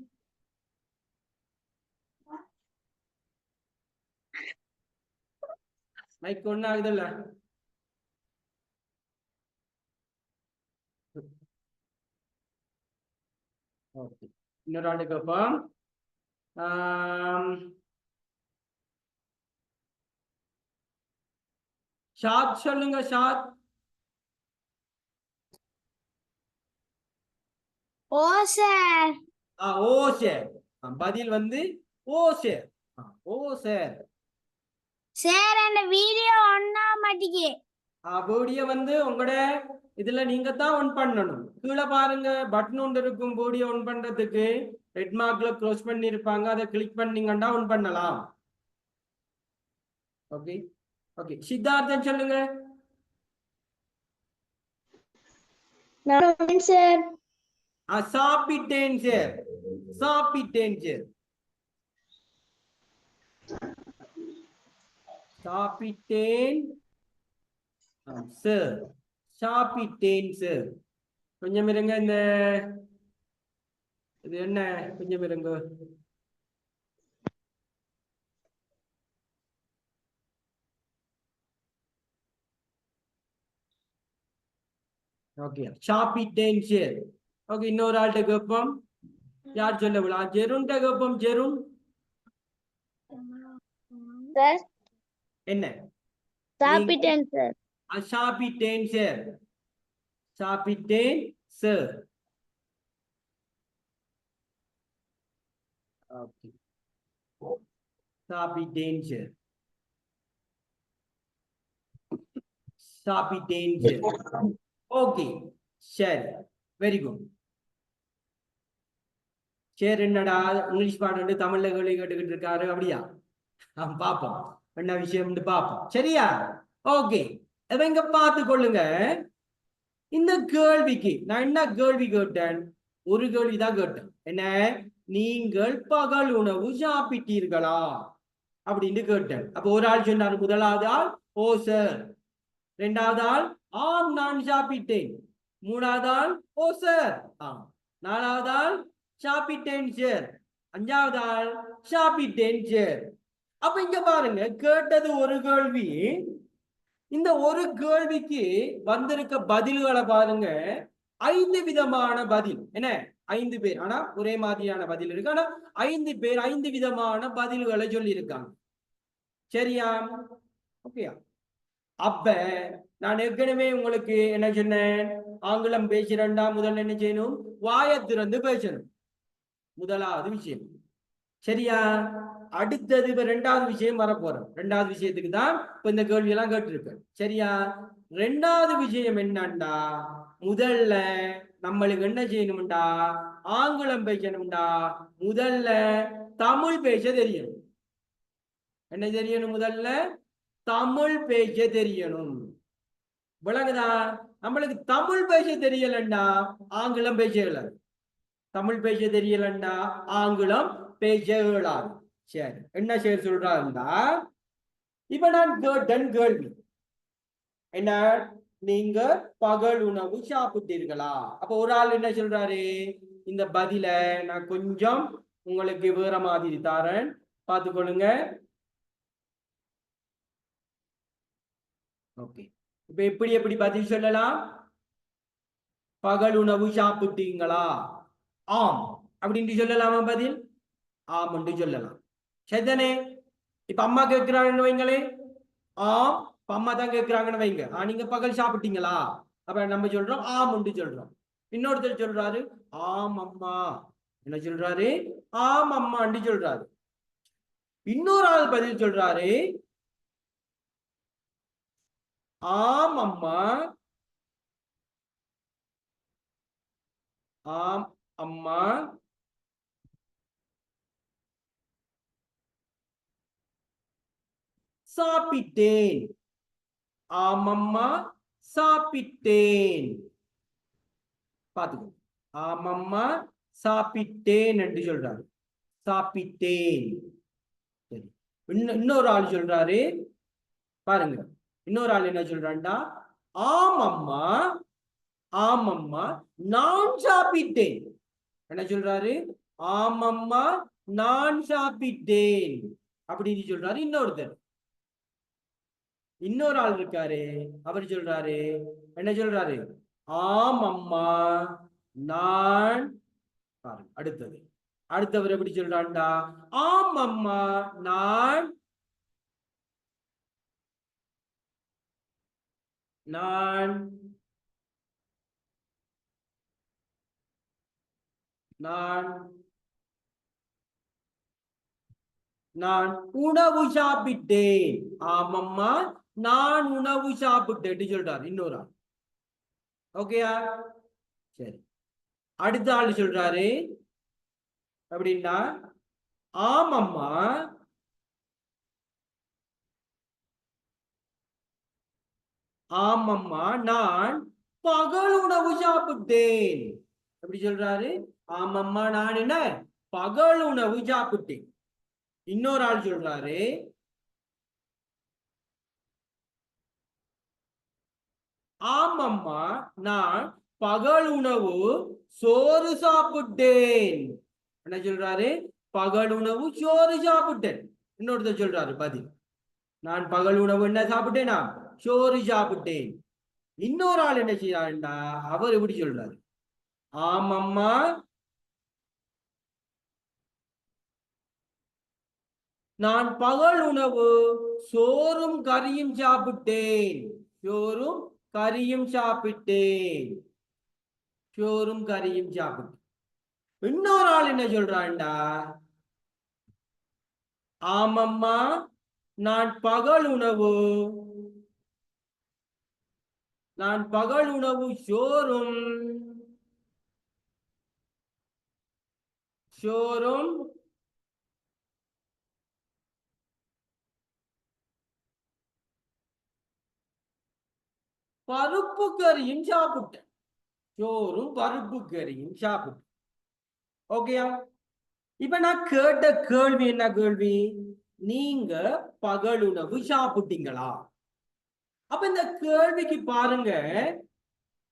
மைக் ஒண்ணு ஆகுதுல்ல? ஓகே, இன்னொரு ஆண்டு கேட்போம். ஷாத் சொல்லுங்க, ஷாத். ஓ சார். ஓ சார். பதில் வந்து ஓ சார். ஓ சார். சார், அந்த வீடியோ ஒண்ணா மாட்டேங்குது. வீடியோ வந்து உங்களோட இதுல நீங்க தான் ஒன் பண்ணணும். கீழே பாருங்க, பட்டன் ஒன்று இருக்கும் வீடியோ ஒன் பண்றதுக்கு. ரெட் மார்க்ல க்ளோஸ் பண்ணி இருப்பாங்க, அதை கிளிக் பண்ணீங்கன்னா ஒன் பண்ணலாம். ஓகே ஓகே சித்தார்த்தன் சொல்லுங்க. சார் சாப்பிட்டேன் சார். சாப்பிட்டேன் சார். சாப்பிட்டேன் சார். சாப்பிட்டேன் சார். கொஞ்சம் இருங்க. இந்த இது என்ன கொஞ்சம் இருங்க. ஓகே சாப்பிட்டேன் சார். ஓகே இன்னொரு ஆள்கிட்ட கேட்போம். யார் சொல்ல விழா? ஜெருண்ட கேட்போம். ஜெருண் சார் என்ன? சாப்பிட்டேன் சார். சாப்பிட்டேன் சார். சாப்பிட்டேன் சார். ஓகே சாப்பிட்டேன் சார். சாப்பிட்டேன் சார். ஓகே சரி வெரி குட். சரி என்னடா இங்கிலீஷ் பாட்டு தமிழ்ல கேள்வி கேட்டுக்கிட்டு இருக்காரு அப்படியா? பாப்போம் என்ன விஷயம்னு பாப்போம். சரியா? ஓகே இங்க பார்த்து கொள்ளுங்க. இந்த கேள்விக்கு நான் என்ன கேள்வி கேட்டேன்? ஒரு கேள்விதான் கேட்டேன். என்ன? நீங்கள் பகல் உணவு சாப்பிட்டீர்களா அப்படின்னு கேட்டேன். அப்ப ஒரு ஆள் சொன்னார். முதலாவது ஆள் ஓ சார். இரண்டாவது ஆள் ஆம் நான் சாப்பிட்டேன். மூணாவது ஆள் ஓ சார். நாலாவது ஆள் சாப்பிட்டேன் சார். அஞ்சாவது ஆள் சாப்பிட்டேன் சார். அப்ப இங்க பாருங்க, கேட்டது ஒரு கேள்வி. இந்த ஒரு கேள்விக்கு வந்திருக்க பதில்களை பாருங்க. 5 விதமான பதில். என்ன? 5 பேர். ஆனா ஒரே மாதிரியான பதில் இருக்கு. ஆனா 5 பேர் 5 விதமான பதில்களை சொல்லி இருக்காங்க. சரியா? ஓகேயா? அப்ப நான் ஏற்கனவே உங்களுக்கு என்ன சொன்னேன்? ஆங்கிலம் பேசுறேன்டா முதல்ல என்ன செய்யணும்? வாயை திறந்து பேசணும். முதலாவது விஷயம். சரியா? அடுத்தது இப்ப 2வது விஷயம் வரப்போறோம். 2வது விஷயத்துக்கு தான் இப்ப இந்த கேள்வி எல்லாம் கேட்டிருக்கேன். சரியா? 2வது விஷயம் என்னண்டா, முதல்ல நம்மளுக்கு என்ன செய்யணும்டா? ஆங்கிலம் பேசணும்டா. முதல்ல தமிழ் பேச தெரியணும். என்ன தெரியணும்? முதல்ல தமிழ் பேச தெரியணும். விளங்குதா? நம்மளுக்கு தமிழ் பேச தெரியலண்டா ஆங்கிலம் பேச இயலாது. தமிழ் பேச தெரியலண்டா ஆங்கிலம் பேச இயலாது. சரி என்ன செய்ய சொல்றாருந்தா, இப்ப நான் கேட்டேன் கேள்வி என்ன? நீங்க பகல் உணவு சாப்பிட்டீர்களா? அப்ப ஒரு ஆள் என்ன சொல்றாரு? இந்த பதில நான் கொஞ்சம் உங்களுக்கு வேற மாதிரி தாரேன், பார்த்துக்கொள்ளுங்க. ஓகே இப்ப எப்படி பதில் சொல்லலாம்? பகல் உணவு சாப்பிட்டீங்களா? ஆம் அப்படின்னு சொல்லலாமா? பதில் ஆம் என்று சொல்லலாம். சரிதானே? இப்ப அம்மா கேட்கிறாங்கன்னு வைங்களே. ஆம் அம்மா தான் கேட்கிறாங்கன்னு வைங்க. நீங்க பகல் சாப்பிட்டீங்களா? அப்ப நம்ம சொல்றோம் ஆம் என்று சொல்றோம். இன்னொருத்தர் சொல்றாரு ஆம் அம்மா. என்ன சொல்றாரு? ஆம் அம்மா என்று சொல்றாரு. இன்னொரு ஆள் பதில் சொல்றாரு ஆம் அம்மா. ஆம் அம்மா சாப்பிட்டேன். ஆமம்மா சாப்பிட்டேன். பாத்துக்கோ. ஆமம்மா சாப்பிட்டேன் என்று சொல்றாரு. சாப்பிட்டேன். சரி இன்னொரு ஆள் சொல்றாரு பாருங்க. இன்னொரு ஆள் என்ன சொல்றான்டா, ஆமம்மா ஆமம்மா நான் சாப்பிட்டேன். என்ன சொல்றாரு? ஆமம்மா நான் சாப்பிட்டேன் அப்படின்னு சொல்றாரு. இன்னொரு ஆள் இருக்காரு. அவர் சொல்றாரு என்ன சொல்றாரு? ஆம் அம்மா நான். அடுத்தவர் எப்படி சொல்றான்டா? ஆம் அம்மா நான் நான் நான் நான் உணவு சாப்பிட்டேன். ஆமம்மா நான் உணவு சாப்பிட்டேன் சொல்றாரு இன்னொரு ஆள். ஓகேயா? சரி அடுத்த ஆள் சொல்றாரு அப்படின்னா ஆமம்மா ஆமம்மா நான் பகல் உணவு சாப்பிட்டேன். எப்படி சொல்றாரு? ஆமம்மா நான் என்ன பகல் உணவு சாப்பிட்டேன். இன்னொரு ஆள் சொல்றாரு, ஆமம்மா நான் பகல் உணவு சோறு சாப்பிட்டேன். என்ன சொல்றாரு? பகல் உணவு சோறு சாப்பிட்டேன். இன்னொருத்தர் சொல்றாரு பதில், நான் பகல் உணவு என்ன சாப்பிட்டேனா சோறு சாப்பிட்டேன். இன்னொரு ஆள் என்ன செய்யறாருண்டா, அவர் எப்படி சொல்றாரு? ஆமம்மா நான் பகல் உணவு சோறும் கறியும் சாப்பிட்டேன். சோறும் கறியும் சாப்பிட்டேன். சோறும் கறியும் சாப்பிட்டேன். இன்னொரு ஆள் என்ன சொல்றான்டா, ஆமம்மா நான் பகல் உணவு சோறும் பருப்பு கறியும் சாப்பிட்டேன். சோறும் பருப்பு கறியும் சாப்பிட்டேன். ஓகேயா? இப்ப நான் கேட்ட கேள்வி என்ன கேள்வி? நீங்க பகல் உணவு சாப்பிட்டீங்களா? அப்ப இந்த கேள்விக்கு பாருங்க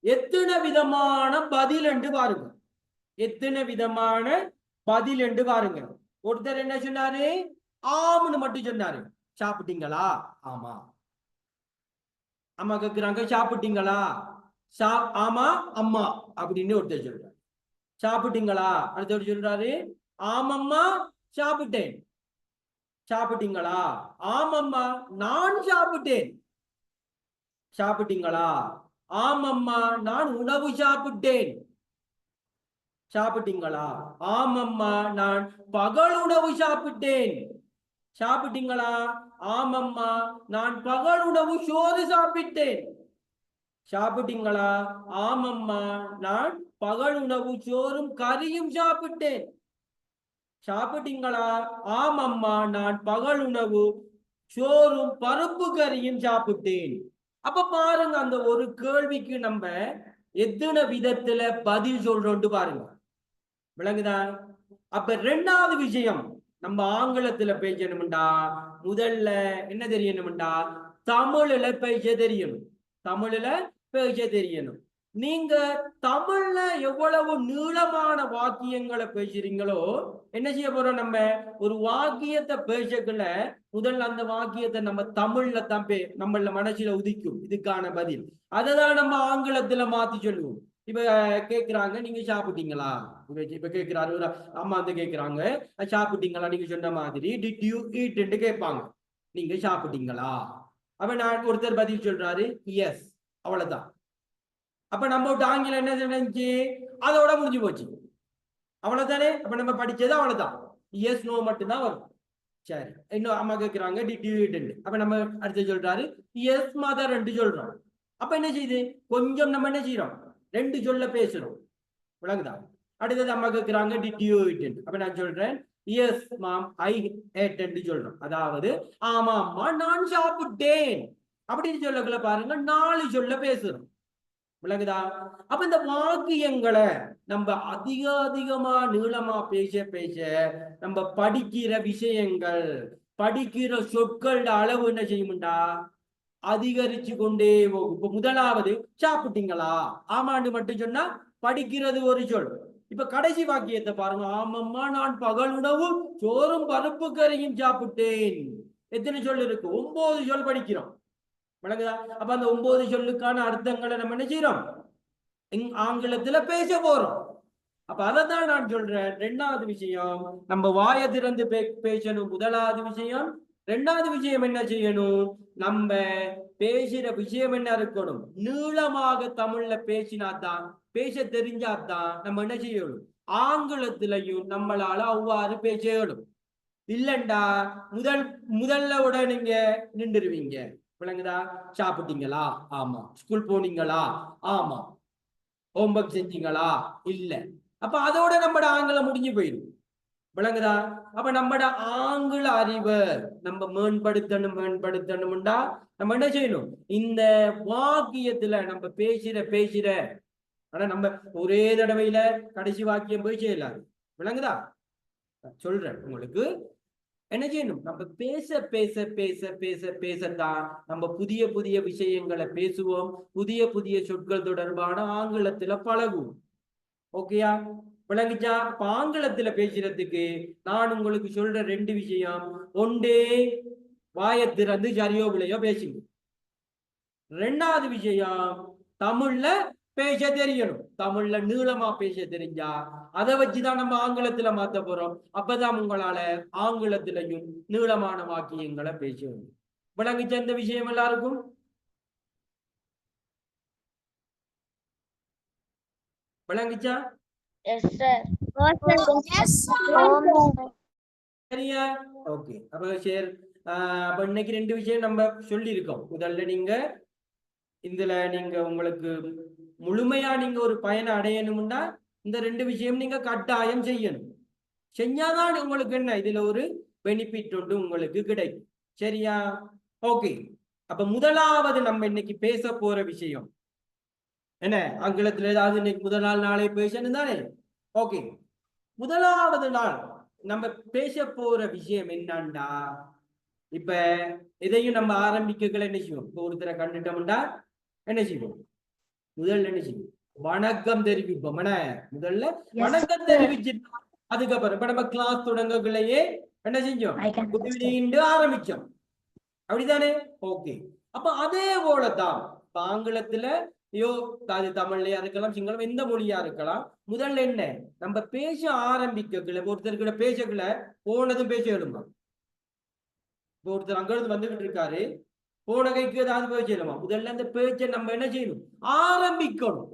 எத்தனை விதமான பதில் என்று பாருங்க. எத்தனை விதமான பதில் என்று பாருங்க. ஒருத்தர் என்ன சொன்னாரு? ஆம்னு மட்டும் சொன்னாரு. சாப்பிட்டீங்களா? ஆமா. அம்மா கேக்குறாங்க சாப்பிட்டீங்களா? ஆமா அம்மா அப்படின்னு ஒருத்தர் சொல்றாரு. சாப்பிட்டீங்களா? அடுத்தவர் சொல்றாரு ஆமம்மா சாப்பிட்டேன். சாப்பிட்டீங்களா? ஆமம்மா நான் சாப்பிட்டேன். சாப்பிட்டீங்களா? ஆமம்மா நான் உணவு சாப்பிட்டேன். சாப்பிட்டீங்களா? ஆமம்மா நான் பகல் உணவு சாப்பிட்டேன். சாப்பிட்டீங்களா? ஆமம்மா நான் பகல் உணவு சோறு சாப்பிட்டேன். சாப்பிட்டீங்களா? ஆமம்மா நான் பகல் உணவு சோறும் கறியும் சாப்பிட்டேன். சாப்பிட்டீங்களா? ஆமம்மா நான் பகல் உணவு சோறும் பருப்பு கறியும் சாப்பிட்டேன். அப்ப பாருங்க, அந்த ஒரு கேள்விக்கு நம்ம எத்தனை விதத்துல பதில் சொல்றோம்னு பாருங்க. விளங்குதா? அப்ப ரெண்டாவது விஷயம், நம்ம ஆங்கிலத்துல பேசணும்டா முதல்ல என்ன தெரியணும்டா, தமிழ்ல பேச தெரியணும். தமிழ்ல பேச தெரியணும். நீங்க தமிழ்ல எவ்வளவு நீளமான வாக்கியங்களை பேசுறீங்களோ, என்ன செய்ய போறோம், நம்ம ஒரு வாக்கியத்தை பேசக்குள்ள முதல்ல அந்த வாக்கியத்தை நம்ம தமிழ்ல தான் நம்மள மனசுல உதிக்கும் இதுக்கான பதில். அதைதான் நம்ம ஆங்கிலத்துல மாத்தி சொல்லுவோம். இப்ப கேக்குறாங்க நீங்க சாப்பிட்டீங்களா? இப்ப கேக்குறாரு ஒரு அம்மா வந்து கேக்குறாங்க சாப்பிட்டீங்களா? நீங்க சொன்ன மாதிரி டிட் யூ ஈட் கேட்பாங்க. நீங்க சாப்பிட்டீங்களா? அப்ப நான் ஒருத்தர் பதில் சொல்றாரு எஸ், அவ்வளவுதான். அப்ப நம்ம ஆங்கிலம் என்ன செஞ்சு அதோட முடிஞ்சு போச்சு. அவ்வளவுதானே? அப்ப நம்ம படிச்சது அவ்வளவுதான். எஸ் நோ மட்டும்தான் வரும். சரி, இன்னும் அம்மா கேக்குறாங்க டிட் யூ ஈட். அப்ப நம்ம அடுத்து சொல்றாரு எஸ் மதர் சொல்றோம். அப்ப என்ன செய்யுது, கொஞ்சம் நம்ம என்ன செய்யறோம், ரெண்டு சொல்ல பேசுறோம். விளங்குதா? அடுத்தது அம்மா கேக்குறாங்க டிட் யூ ஈட். அப்ப நான் சொல்றேன் எஸ் மாம் ஐ ஏட் சொல்றோம். அதாவது ஆமா அம்மா நான் சாப்பிட்டேன் அப்படின்னு சொல்லக்குள்ள பாருங்க 4 சொல்ல பேசுறோம். விளங்குதா? அப்ப இந்த வாக்கியங்களை நம்ம அதிகமா நீளமா பேச நம்ம படிக்கிற விஷயங்கள், படிக்கிற சொற்கள் அளவு என்ன செய்யும்டா அதிகரிச்சு கொண்டே போகும். இப்ப முதலாவது சாப்பிட்டீங்களா? ஆமாண்டு மட்டும் சொன்னா படிக்கிறது ஒரு சொல். இப்ப கடைசி வாக்கியத்தை பாருங்க, ஆமம்மா நான் பகல் உணவு சோறும் பருப்பு கறியும் சாப்பிட்டேன். எத்தனை சொல் இருக்கு? 9 சொல் படிக்கிறோம். விளங்குதா? அப்ப அந்த 9 சொல்லுக்கான அர்த்தங்களை நம்ம என்ன செய்யறோம், ஆங்கிலத்துல பேச போறோம். அப்ப அதைத்தான் நான் சொல்றேன். ரெண்டாவது விஷயம் நம்ம வாயை திறந்து பேசணும். முதலாவது விஷயம். ரெண்டாவது விஷயம் என்ன செய்யணும், நம்ம பேசுற விஷயம் என்ன இருக்கணும், நீளமாக தமிழ்ல பேசினாதான், பேச தெரிஞ்சாதான் நம்ம என்ன செய்யணும், ஆங்கிலத்திலையும் நம்மளால அவ்வாறு பேசணும். இல்லண்டா முதல்ல விட நீங்க நின்றுருவீங்க. விளங்குதா? சாப்பிட்டீங்களா? ஆமா. ஸ்கூல் போனீங்களா? ஆமா. ஹோம்ஒர்க் செஞ்சீங்களா? இல்ல. அப்ப அதோட நம்ம ஆங்கிலம் முடிஞ்சு போயிடும். விளங்குதா? அப்ப நம்மட ஆங்கில அறிவை நம்ம மேம்படுத்தணும்டா நம்ம என்ன செய்யணும்? இந்த வாக்கியத்துல நம்ம பேசுற ஆனா நம்ம ஒரே தடவையில கடைசி வாக்கியம் போய் செய்யலாம். விளங்குதா? சொல்றேன் உங்களுக்கு. என்ன செய்யணும்? நம்ம பேசத்தான் நம்ம புதிய புதிய விஷயங்களை பேசுவோம், புதிய சொற்கள் தொடர்பான ஆங்கிலத்துல பழகுவோம். ஓகேயா? விளங்குச்சா? இப்ப ஆங்கிலத்துல பேசுறதுக்கு நான் உங்களுக்கு சொல்ற 2 விஷயம். ஒன்றே வாயை திறந்து சரியோ பிள்ளையோ பேசுங்க. 2வது விஷயம், தமிழ்ல பேச தெரியணும். தமிழ்ல நீளமா பேச தெரிஞ்சா அதை வச்சுதான் நம்ம ஆங்கிலத்துல மாத்த போறோம். அப்பதான் உங்களால ஆங்கிலத்திலையும் நீளமான வாக்கியங்களை பேசணும். விளங்குச்ச இந்த விஷயம் எல்லாருக்கும்? விளங்குச்சா? Yes, sir. Yes, சரியா? ஓகே. அப்ப சரி, அப்ப இன்னைக்கு 2 விஷயம் நம்ம சொல்லி இருக்கோம். முதல்ல நீங்க இதுல நீங்க உங்களுக்கு முழுமையா நீங்க ஒரு பயனை அடையணும்னா இந்த 2 விஷயம் நீங்க கட்டாயம் செய்யணும். செஞ்சாதான் உங்களுக்கு என்ன இதுல ஒரு பெனிஃபிட் ஒன்று உங்களுக்கு கிடைக்கும். சரியா? ஓகே. அப்ப முதலாவது நம்ம இன்னைக்கு பேச போற விஷயம் என்ன? ஆங்கிலத்துல ஏதாவது இன்னைக்கு முதல் நாளே பேசணும் தானே? ஓகே. முதலாவது நாள் நம்ம பேச போற விஷயம் என்னன்னா, இப்ப இதையும் நம்ம ஆரம்பிக்கல என்ன செய்வோம்? இப்ப ஒருத்தரை கண்டுட்டோம்டா என்ன செய்வோம்? முதல்ல என்ன செய்வோம்? வணக்கம் தெரிவிப்போம். முதல்ல வணக்கம் தெரிவிச்சு அதுக்கப்புறம் இப்ப நம்ம கிளாஸ் தொடங்கக்குள்ளேயே என்ன செஞ்சோம்? ஆரம்பிச்சோம். அப்படித்தானே? ஓகே. அப்ப அதே போலதான் ஆங்கிலத்துல அது தமிழ்லயா இருக்கலாம், சிங்களம், எந்த மொழியா இருக்கலாம். முதல்ல என்ன நம்ம பேச ஆரம்பிக்கல, ஒருத்தர்கிட்ட பேசக்குள்ள போனதும் பேச எழுமா. ஒருத்தர் அங்கிருந்து வந்துகிட்டு இருக்காரு, போன கைக்கு ஏதாவது பேச எழுமா. முதல்ல அந்த பேச்சை நம்ம என்ன செய்யணும்? ஆரம்பிக்கணும்.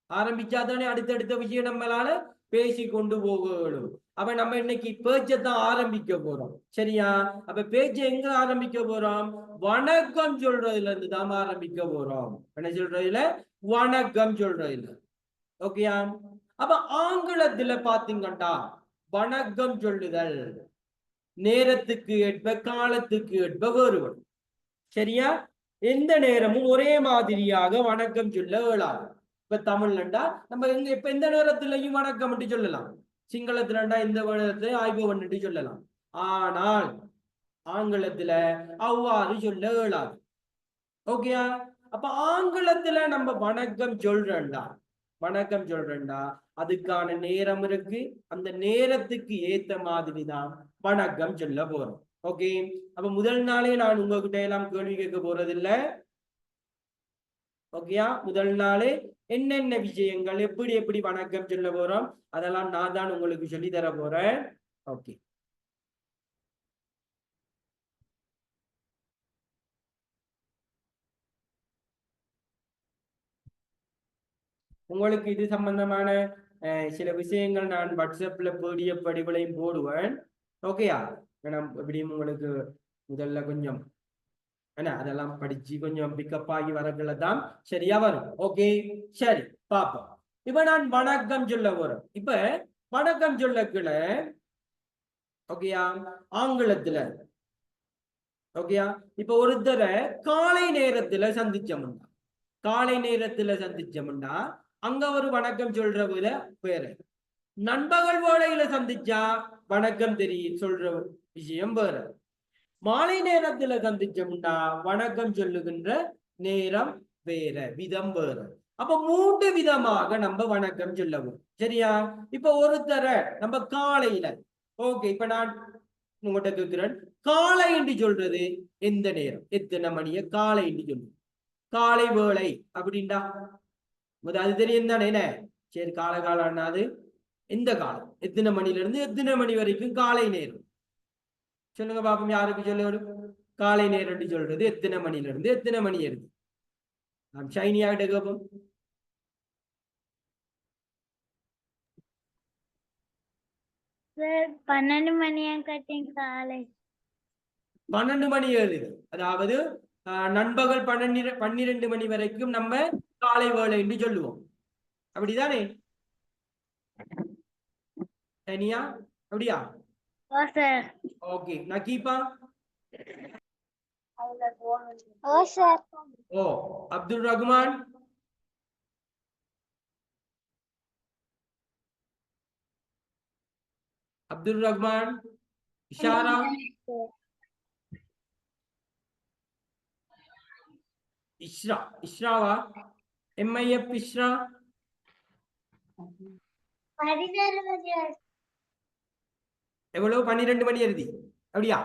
ஆரம்பிச்சாதானே அடுத்தடுத்த விஷயம் நம்மளால பேசி கொண்டு போகணும். அப்ப நம்ம இன்னைக்கு பேச்சத்தான் ஆரம்பிக்க போறோம். சரியா? அப்ப பேச்சை எங்க ஆரம்பிக்க போறோம்? வணக்கம் சொல்றதுல இருந்து தான் ஆரம்பிக்க போறோம். என்ன சொல்றதுல? வணக்கம் சொல்றதுல. ஓகேயா? அப்ப ஆங்கிலத்துல பாத்தீங்கன்னா வணக்கம் சொல்லுதல் நேரத்துக்கு ஏற்ப காலத்துக்கு ஏற்ப வேறுபடும். சரியா? எந்த நேரமும் ஒரே மாதிரியாக வணக்கம் சொல்ல இயலாது. இப்ப தமிழ்லண்டா நம்ம இப்ப எந்த நேரத்திலையும் வணக்கம் என்று சொல்லலாம். சிங்களத்துலண்டா இந்த நேரத்துல ஆய்வு சொல்லலாம். ஆனால் ஆங்கிலத்துல அவ்வாறு சொல்ல இயலாது. ஓகேயா? அப்ப ஆங்கிலத்துல நம்ம வணக்கம் சொல்றேன்டா அதுக்கான நேரம் இருக்கு. அந்த நேரத்துக்கு ஏத்த மாதிரி தான் வணக்கம் சொல்ல போறோம். ஓகே. அப்ப முதல் நாளே நான் உங்ககிட்ட எல்லாம் கேள்வி கேட்க போறது இல்ல. ஓகேயா? முதல் நாளே என்னென்ன விஷயங்கள் எப்படி எப்படி வணக்கம் சொல்ல போறோம் அதெல்லாம் நான் தான் உங்களுக்கு சொல்லி தர போறேன். ஓகே. உங்களுக்கு இது சம்பந்தமான சில விஷயங்கள் நான் வாட்ஸ்அப்ல PDF படிவளையும் போடுவேன். ஓகேயா? எப்படியும் உங்களுக்கு முதல்ல கொஞ்சம் என்ன அதெல்லாம் படிச்சு கொஞ்சம் பிக்கப் ஆகி வரக்குள்ள தான் சரியா வரும். ஓகே, சரி பாப்போம். இப்ப நான் வணக்கம் சொல்ல போறேன். இப்ப வணக்கம் சொல்லக்குள்ள ஓகேயா ஆங்கிலத்துல ஓகேயா இப்ப ஒருத்தரை காலை நேரத்துல சந்திச்சோம்னா அங்க ஒரு வணக்கம் சொல்ற வித வேறு. நண்பகல் வேளையில சந்திச்சா வணக்கம் சொல்ற விஷயம் வேறு. மாலை நேரத்துல சந்திச்சோம்னா வணக்கம் சொல்லுகின்ற நேரம் வேற, விதம் வேற. அப்ப 3 விதமாக நம்ம வணக்கம் சொல்லவும். சரியா? இப்ப ஒருத்தரை நம்ம காலையில ஓகே இப்ப நான் உங்கள்கிட்ட கேட்கிறேன், காலை என்று சொல்றது எந்த நேரம், எத்தனை மணிய காலை என்று சொல்றது? காலை வேளை அப்படின்டா அது தெரியும் தானே? என்ன சரி காலம் அது எந்த காலம், எத்தனை மணில இருந்து எத்தனை மணி வரைக்கும் காலை நேரம் சொல்லுங்க பாப்போம். யாருக்கு சொல்ல காலை நேரம் சொல்றது எத்தனை மணில இருந்து எத்தனை மணி இருக்கு? நாம் ஷைனியாகிட்ட கேட்போம். சார் 12 மணியா கட்டிங் காலை 12 மணி ஏழுது. அதாவது நண்பகல் 12 மணி வரைக்கும் நம்ம காலை வேளை என்று சொல்லுவோம். அப்படிதானே? சரியா? அப்படியா? ஓ சார். ஓகே. நகீபா? ஓ சார். ஓ. அப்துல் ரஹ்மான்? அப்துல் ரஹ்மான்? இஷாரா? இஸ்ரா? இஸ்ராவா? எம்ஐஎஃப் இஸ்ரா? 16 மணி. எவ்வளவு? 12 மணி எழுதி. அப்படியா?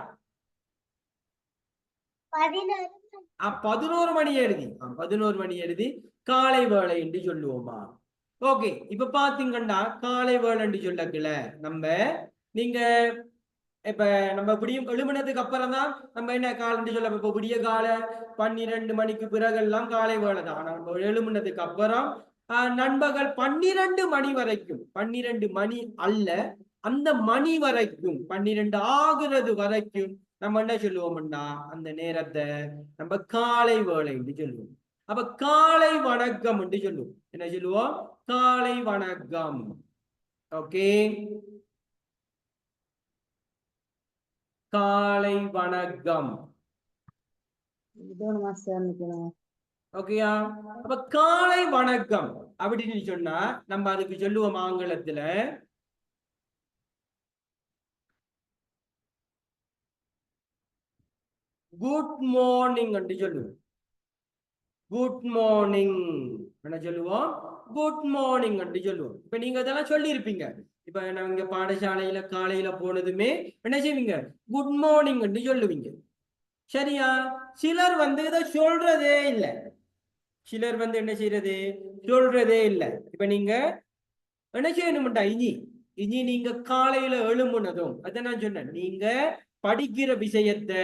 11 மணி எழுதி. 11 மணி எழுதி காலை வேளை என்று சொல்லுவோமா? ஓகே. இப்ப பாத்தீங்கன்னா காலை வேளை என்று சொல்லக்கல நம்ம நீங்க இப்ப நம்ம விடியும் எழுமினதுக்கு அப்புறம் தான் நம்ம என்ன காலன்னு சொல்ல. இப்ப விடிய கால 12 மணிக்கு பிறகெல்லாம் காலை வேலை தான். ஆனா நம்ம எழுமினதுக்கு அப்புறம் நண்பகல் 12 மணி வரைக்கும், 12 மணி அல்ல, அந்த மணி வரைக்கும் 12 ஆகுறது வரைக்கும் நம்ம என்ன சொல்லுவோம்னா அந்த நேரத்தை நம்ம காலை வேலை என்று சொல்லுவோம். அப்ப காலை வணக்கம் என்று சொல்லுவோம். என்ன சொல்லுவோம்? காலை வணக்கம். ஓகே. காலை வணக்கம். ஓகேயா? அப்ப காலை வணக்கம் அப்படின்னு சொன்னா நம்ம அதுக்கு சொல்லுவோம் ஆங்கிலத்துல குட் மார்னிங் என்று சொல்லுவோம். குட் மார்னிங் என்ன சொல்லுவோம்? குட் மார்னிங் என்று சொல்லுவோம். இப்ப நீங்க அதெல்லாம் சொல்லி இருப்பீங்க. இப்ப நாங்க பாடசாலையில காலையில போனதுமே என்ன செய்வீங்க? குட் மார்னிங் என்று சொல்லுவீங்க. சரியா? சிலர் இதை சொல்றதே இல்லை. சிலர் என்ன செய்யறது? சொல்றதே இல்லை. இப்ப நீங்க என்ன செய்யணும்டா? இனி இனி நீங்க காலையில எழும்புனதும் அதை நான் சொன்னேன், நீங்க படிக்கிற விஷயத்தை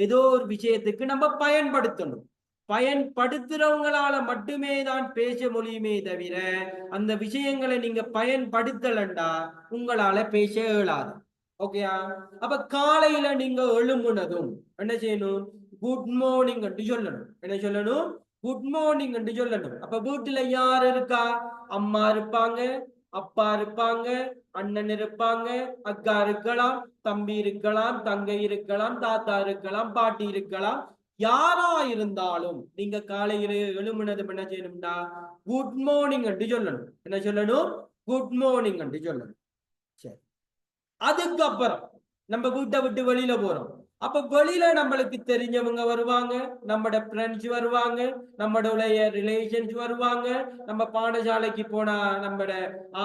ஏதோ ஒரு விஷயத்துக்கு நம்ம பயன்படுத்தணும். பயன்படுத்துறவங்களால மட்டுமே தான் பேச முடியுமே தவிர அந்த விஷயங்களை நீங்க பயன்படுத்தலண்டா உங்களால பேச இயலாது. ஓகேயா? அப்ப காலையில நீங்க எழும்புனதும் என்ன செய்யணும்? குட் மார்னிங் என்று சொல்லணும். என்ன சொல்லணும்? குட் மார்னிங் என்று சொல்லணும். அப்ப வீட்டுல யார் இருக்கா? அம்மா இருப்பாங்க, அப்பா இருப்பாங்க, அண்ணன் இருப்பாங்க, அக்கா இருக்கலாம், தம்பி இருக்கலாம், தங்கை இருக்கலாம், தாத்தா இருக்கலாம், பாட்டி இருக்கலாம். யாரா இருந்தாலும் நீங்க காலையில எழும்பினது என்ன செய்யணும்னா குட் மார்னிங் என்று சொல்லணும். என்ன சொல்லணும்? குட் மார்னிங் என்று சொல்லணும். சரி. அதுக்கப்புறம் நம்ம வீட்டை விட்டு வெளியில போறோம். அப்ப வெளியில நம்மளுக்கு தெரிஞ்சவங்க வருவாங்க, நம்மட ஃப்ரெண்ட்ஸ் வருவாங்க, நம்மளுடைய ரிலேஷன்ஸ் வருவாங்க. நம்ம பாடசாலைக்கு போனா நம்மட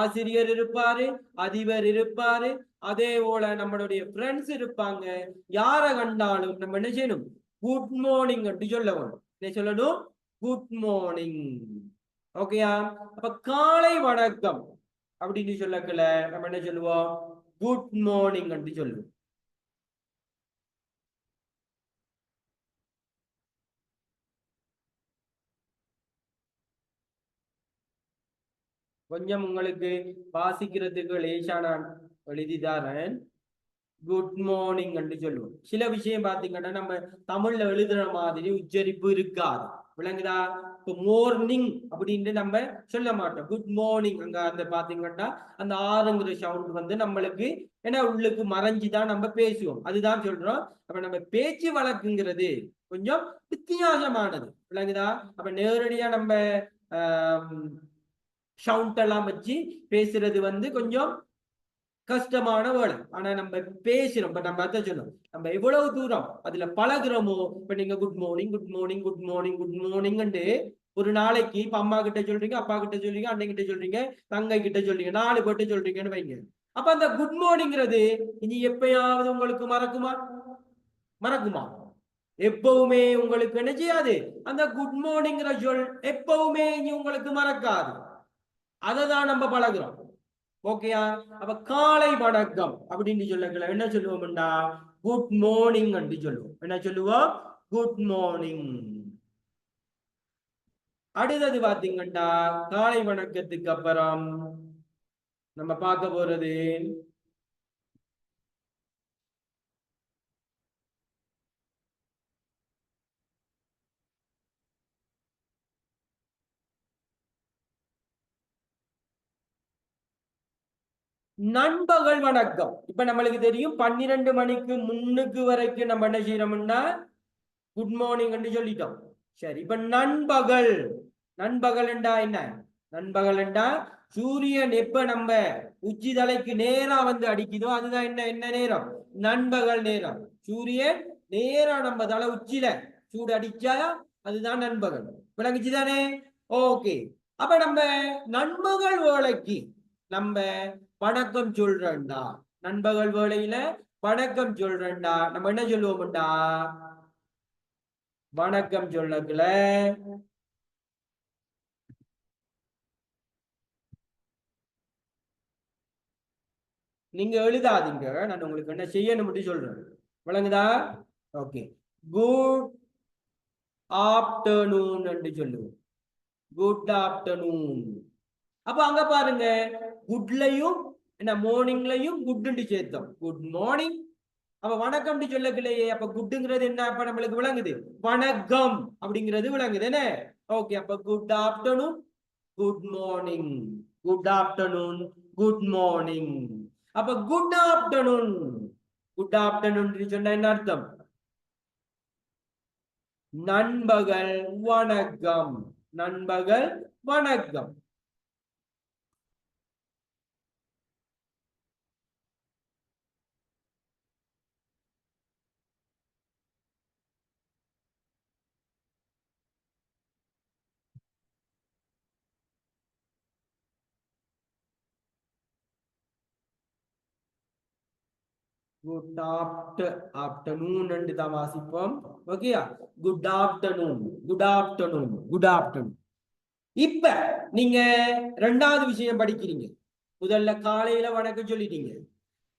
ஆசிரியர் இருப்பாரு, அதிபர் இருப்பாரு, அதே போல நம்மளுடைய ஃப்ரெண்ட்ஸ் இருப்பாங்க. யார கண்டாலும் நம்ம என்ன செய்யணும்? குட் மார்னிங் அப்படி சொல்லணும். என்ன சொல்லணும்? Good morning. ஓகேயா? அப்ப காலை வணக்கம் அப்படின்னு சொல்லக்கல நம்ம என்ன சொல்லுவோம்? குட் மார்னிங் அப்படி சொல்லுவோம். கொஞ்சம் உங்களுக்கு வாசிக்கிறதுக்கு லேசான எழுதிதாரன். குட் மார்னிங் என்று சொல்லுவோம். சில விஷயம் பாத்தீங்கன்னா நம்ம தமிழ்ல எழுதுற மாதிரி உச்சரிப்பு இருக்காது. விளங்குதா? இப்போ மார்னிங் அப்படின்னு நம்ம சொல்ல மாட்டோம். குட் மார்னிங் அங்க அந்த பாத்தீங்கன்னா அந்த ஆறுங்கிற சவுண்ட் நம்மளுக்கு ஏன்னா உள்ளுக்கு மறைஞ்சுதான் நம்ம பேசுவோம். அதுதான் சொல்றோம். அப்ப நம்ம பேச்சு வழக்குங்கிறது கொஞ்சம் வித்தியாசமானது. விளங்குதா? அப்ப நேரடியா நம்ம சவுண்ட் எல்லாம் வச்சு பேசுறது கொஞ்சம் கஷ்டமான வேலை. ஆனா நம்ம பேசுறோம். பட் நம்ம அதான் சொல்லணும், நம்ம எவ்வளவு தூரம் அதுல பழகுறோமோ. இப்ப நீங்க good morning, good morning, good morning, good morning ஒரு நாளைக்கு இப்ப அம்மா கிட்ட சொல்றீங்க, அப்பா கிட்ட சொல்றீங்க, அண்ணன் கிட்ட சொல்றீங்க, தங்கை கிட்ட சொல்றீங்க, 4 பேர்ட்ட சொல்றீங்கன்னு வைங்க. அப்ப அந்த குட் மார்னிங்கிறது இனி எப்பயாவது உங்களுக்கு மறக்குமா? மறக்குமா? எப்பவுமே உங்களுக்கு என்ன செய்யாது? அந்த குட் மார்னிங்கிற சொல் எப்பவுமே இனி உங்களுக்கு மறக்காது. அதை தான் நம்ம பழகுறோம். ஓகேயா? அப்ப காலை வணக்கம் அப்படின்னு சொல்லல என்ன சொல்லுவோம்னா குட் மார்னிங் அப்படி சொல்லுவோம். என்ன சொல்லுவோம்? Good morning. அடுத்தது பாத்தீங்கன்னா காலை வணக்கத்துக்கு அப்புறம் நம்ம பார்க்க போறது நண்பகல் வணக்கம். இப்ப நம்மளுக்கு தெரியும் 12 மணிக்கு முன்னுக்கு வரைக்கும் நம்ம என்ன செய்யறோம்னா குட் மார்னிங் என்று சொல்லிட்டோம். சரி, இப்ப நண்பகல். நண்பகல் என்றா என்ன? நண்பகல் என்றா சூரியன் எப்ப நம்ம உச்சி தலைக்கு நேரா வந்து அடிக்குதோ அதுதான் என்ன என்ன நேரம்? நண்பகல் நேரம். சூரியன் நேரா நம்ம தலை உச்சியில சூடு அடிச்சா அதுதான் நண்பகல். விளங்குச்சுதானே? ஓகே. அப்ப நம்ம நண்பகல் வேளைக்கு நம்ம வணக்கம் சொல்றேன்டா. நண்பகல் வேளையில வணக்கம் சொல்றேன்டா நம்ம என்ன சொல்லுவோம்டா? வணக்கம் சொல்லக்குல நீங்க எழுதாதீங்க, நான் உங்களுக்கு என்ன செய்யணும் சொல்றேன். விளங்குதா? ஓகே. குட் ஆஃப்டர்நூன் என்று சொல்லுவோம். Good afternoon. அப்ப அங்க பாருங்க, குட்லையும் என்ன மார்னிங்லையும் குட்னு சேர்த்தோம். Good morning. அப்ப வணக்கம் சொல்லக்கலையே, அப்ப குட்டுங்கிறது என்ன? அப்ப நம்மளுக்கு விளங்குது வணக்கம் அப்படிங்கிறது விளங்குது என்ன? ஓகே. அப்ப good afternoon, good morning. Good afternoon, good morning. அப்ப குட் ஆஃப்டர்நூன். குட் ஆஃப்டர்நூன் சொன்னா என்ன அர்த்தம்? நண்பகல் வணக்கம். நண்பகல் வணக்கம். குட் ஆஃப்டர்நூன் என்று தான் வாசிப்போம். ஓகேயா? Good afternoon, good afternoon, good afternoon. இப்ப நீங்க ரெண்டாவது விஷயம் படிக்கிறீங்க. முதல்ல காலையில வணக்கம் சொல்லிட்டீங்க.